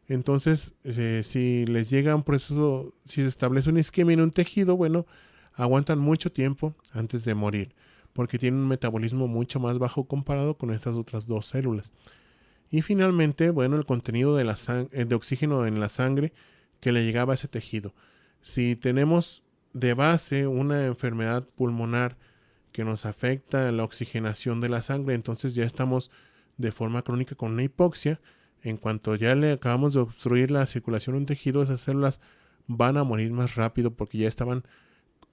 Entonces, si les llega un proceso, si se establece una isquemia en un tejido, bueno, aguantan mucho tiempo antes de morir, porque tienen un metabolismo mucho más bajo comparado con estas otras dos células. Y finalmente, bueno, el contenido de oxígeno en la sangre que le llegaba a ese tejido. Si tenemos de base una enfermedad pulmonar que nos afecta la oxigenación de la sangre, entonces ya estamos de forma crónica con una hipoxia. En cuanto ya le acabamos de obstruir la circulación a un tejido, esas células van a morir más rápido porque ya estaban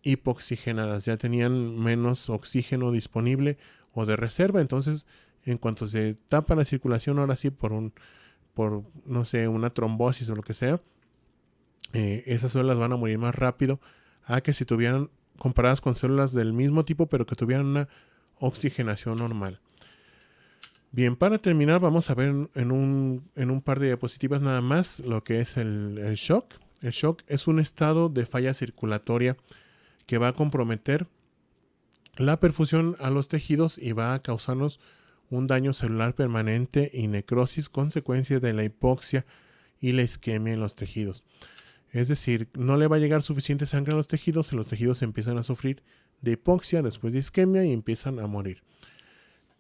hipoxigenadas, ya tenían menos oxígeno disponible o de reserva. Entonces, en cuanto se tapa la circulación, ahora sí, por no sé, una trombosis o lo que sea, esas células van a morir más rápido a que si tuvieran, comparadas con células del mismo tipo, pero que tuvieran una oxigenación normal. Bien, para terminar vamos a ver en un par de diapositivas nada más lo que es el shock. El shock es un estado de falla circulatoria que va a comprometer la perfusión a los tejidos y va a causarnos un daño celular permanente y necrosis consecuencia de la hipoxia y la isquemia en los tejidos. Es decir, no le va a llegar suficiente sangre a los tejidos y los tejidos empiezan a sufrir de hipoxia, después de isquemia y empiezan a morir.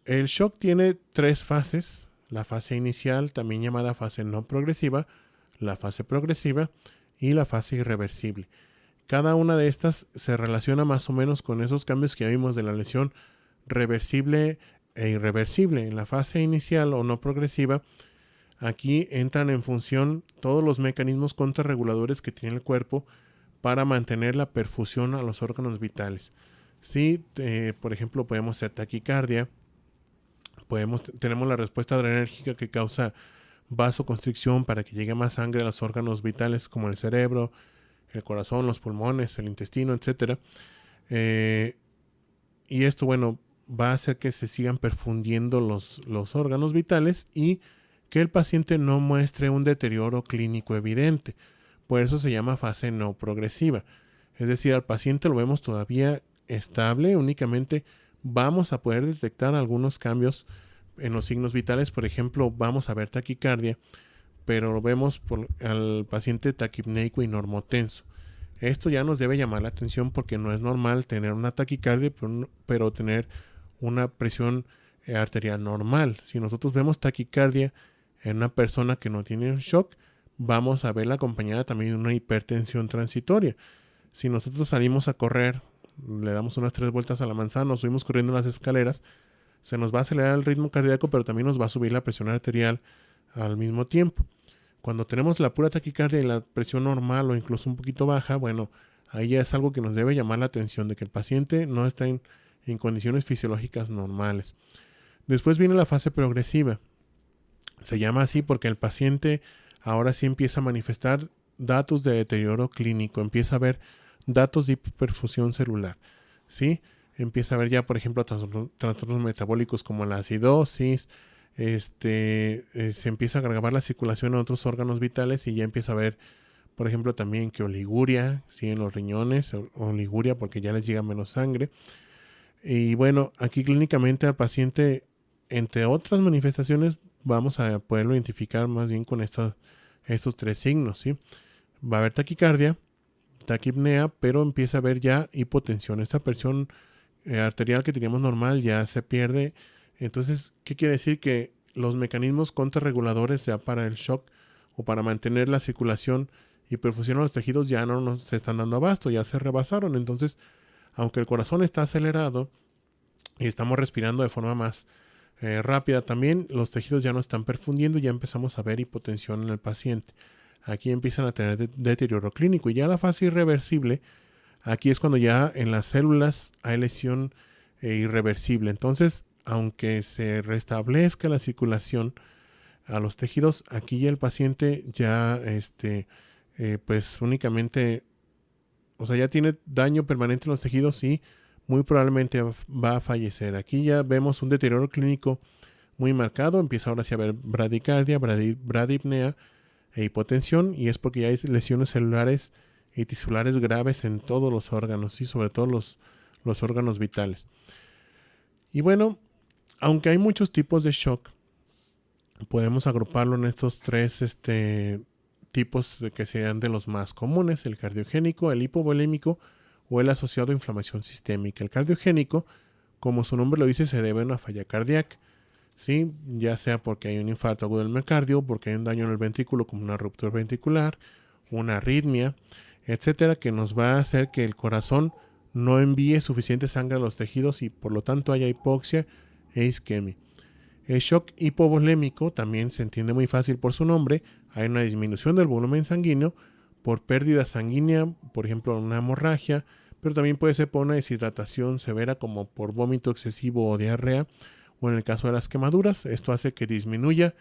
El shock tiene 3 fases: la fase inicial, también llamada fase no progresiva, la fase progresiva y la fase irreversible. Cada una de estas se relaciona más o menos con esos cambios que vimos de la lesión reversible e irreversible. En la fase inicial o no progresiva, aquí entran en función todos los mecanismos contrarreguladores que tiene el cuerpo para mantener la perfusión a los órganos vitales. Sí, por ejemplo, podemos hacer taquicardia, tenemos la respuesta adrenérgica que causa vasoconstricción para que llegue más sangre a los órganos vitales como el cerebro, el corazón, los pulmones, el intestino, etc. Y esto, bueno, va a hacer que se sigan perfundiendo los órganos vitales y que el paciente no muestre un deterioro clínico evidente. Por eso se llama fase no progresiva. Es decir, al paciente lo vemos todavía estable, únicamente vamos a poder detectar algunos cambios en los signos vitales. Por ejemplo, vamos a ver taquicardia, pero lo vemos al paciente taquipneico y normotenso. Esto ya nos debe llamar la atención porque no es normal tener una taquicardia, pero tener una presión arterial normal. Si nosotros vemos taquicardia en una persona que no tiene un shock, vamos a verla acompañada también de una hipertensión transitoria. Si nosotros salimos a correr, le damos unas 3 vueltas a la manzana, nos subimos corriendo las escaleras, se nos va a acelerar el ritmo cardíaco, pero también nos va a subir la presión arterial al mismo tiempo. Cuando tenemos la pura taquicardia y la presión normal o incluso un poquito baja, bueno, ahí ya es algo que nos debe llamar la atención de que el paciente no está en condiciones fisiológicas normales. Después viene la fase progresiva. Se llama así porque el paciente ahora sí empieza a manifestar datos de deterioro clínico, empieza a ver datos de hiperfusión celular, ¿sí? Empieza a ver ya, por ejemplo, trastornos metabólicos como la acidosis, se empieza a agravar la circulación en otros órganos vitales y ya empieza a ver, por ejemplo, también que oliguria, ¿sí? En los riñones, oliguria porque ya les llega menos sangre. Y bueno, aquí clínicamente al paciente, entre otras manifestaciones, vamos a poderlo identificar más bien con estos 3 signos, ¿sí? Va a haber taquicardia, taquipnea, pero empieza a haber ya hipotensión. Esta presión arterial que teníamos normal ya se pierde. Entonces, ¿qué quiere decir? Que los mecanismos contrarreguladores ya para el shock o para mantener la circulación y perfusión a los tejidos ya no nos se están dando abasto, ya se rebasaron. Entonces, aunque el corazón está acelerado y estamos respirando de forma más rápida, también los tejidos ya no están perfundiendo y ya empezamos a ver hipotensión en el paciente. Aquí empiezan a tener deterioro clínico y ya la fase irreversible, aquí es cuando ya en las células hay lesión irreversible. Entonces, aunque se restablezca la circulación a los tejidos, aquí ya el paciente ya pues únicamente, o sea, ya tiene daño permanente en los tejidos y muy probablemente va a fallecer. Aquí ya vemos un deterioro clínico muy marcado. Empieza ahora sí a haber bradicardia, bradipnea e hipotensión, y es porque ya hay lesiones celulares y tisulares graves en todos los órganos y sobre todo los órganos vitales. Y bueno, aunque hay muchos tipos de shock, podemos agruparlo en estos tres tipos que serían de los más comunes: el cardiogénico, el hipovolémico o el asociado a inflamación sistémica. El cardiogénico, como su nombre lo dice, se debe a una falla cardíaca, ¿sí? Ya sea porque hay un infarto agudo del miocardio, porque hay un daño en el ventrículo como una ruptura ventricular, una arritmia, etcétera, que nos va a hacer que el corazón no envíe suficiente sangre a los tejidos y por lo tanto haya hipoxia e isquemia. El shock hipovolémico también se entiende muy fácil por su nombre. Hay una disminución del volumen sanguíneo por pérdida sanguínea, por ejemplo una hemorragia, pero también puede ser por una deshidratación severa como por vómito excesivo o diarrea, o en el caso de las quemaduras. Esto hace que disminuya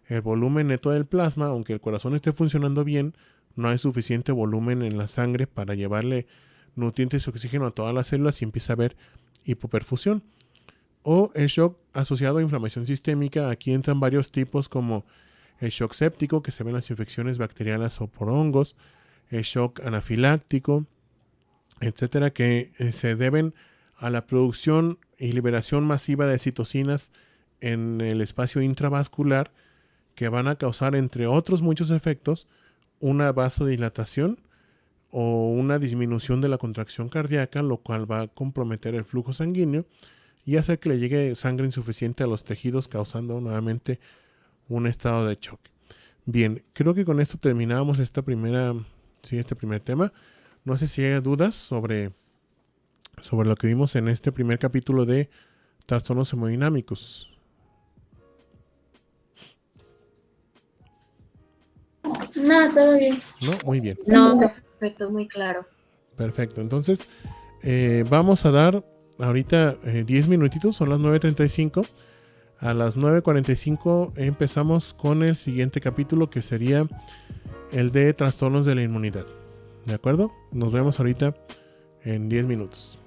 el volumen neto del plasma. Aunque el corazón esté funcionando bien, no hay suficiente volumen en la sangre para llevarle nutrientes y oxígeno a todas las células y empieza a haber hipoperfusión. O el shock asociado a inflamación sistémica. Aquí entran varios tipos como el shock séptico, que se ven las infecciones bacterianas o por hongos, el shock anafiláctico, etcétera, que se deben a la producción y liberación masiva de citocinas en el espacio intravascular, que van a causar, entre otros muchos efectos, una vasodilatación o una disminución de la contracción cardíaca, lo cual va a comprometer el flujo sanguíneo y hacer que le llegue sangre insuficiente a los tejidos, causando nuevamente un estado de choque. Bien, creo que con esto terminamos este primer tema. No sé si hay dudas sobre lo que vimos en este primer capítulo de trastornos hemodinámicos. No, todo bien. No, muy bien. No, perfecto, muy claro. Perfecto, entonces vamos a dar ahorita 10 minutitos, son las 9:35. A las 9:45 empezamos con el siguiente capítulo, que sería el de trastornos de la inmunidad. ¿De acuerdo? Nos vemos ahorita en 10 minutos.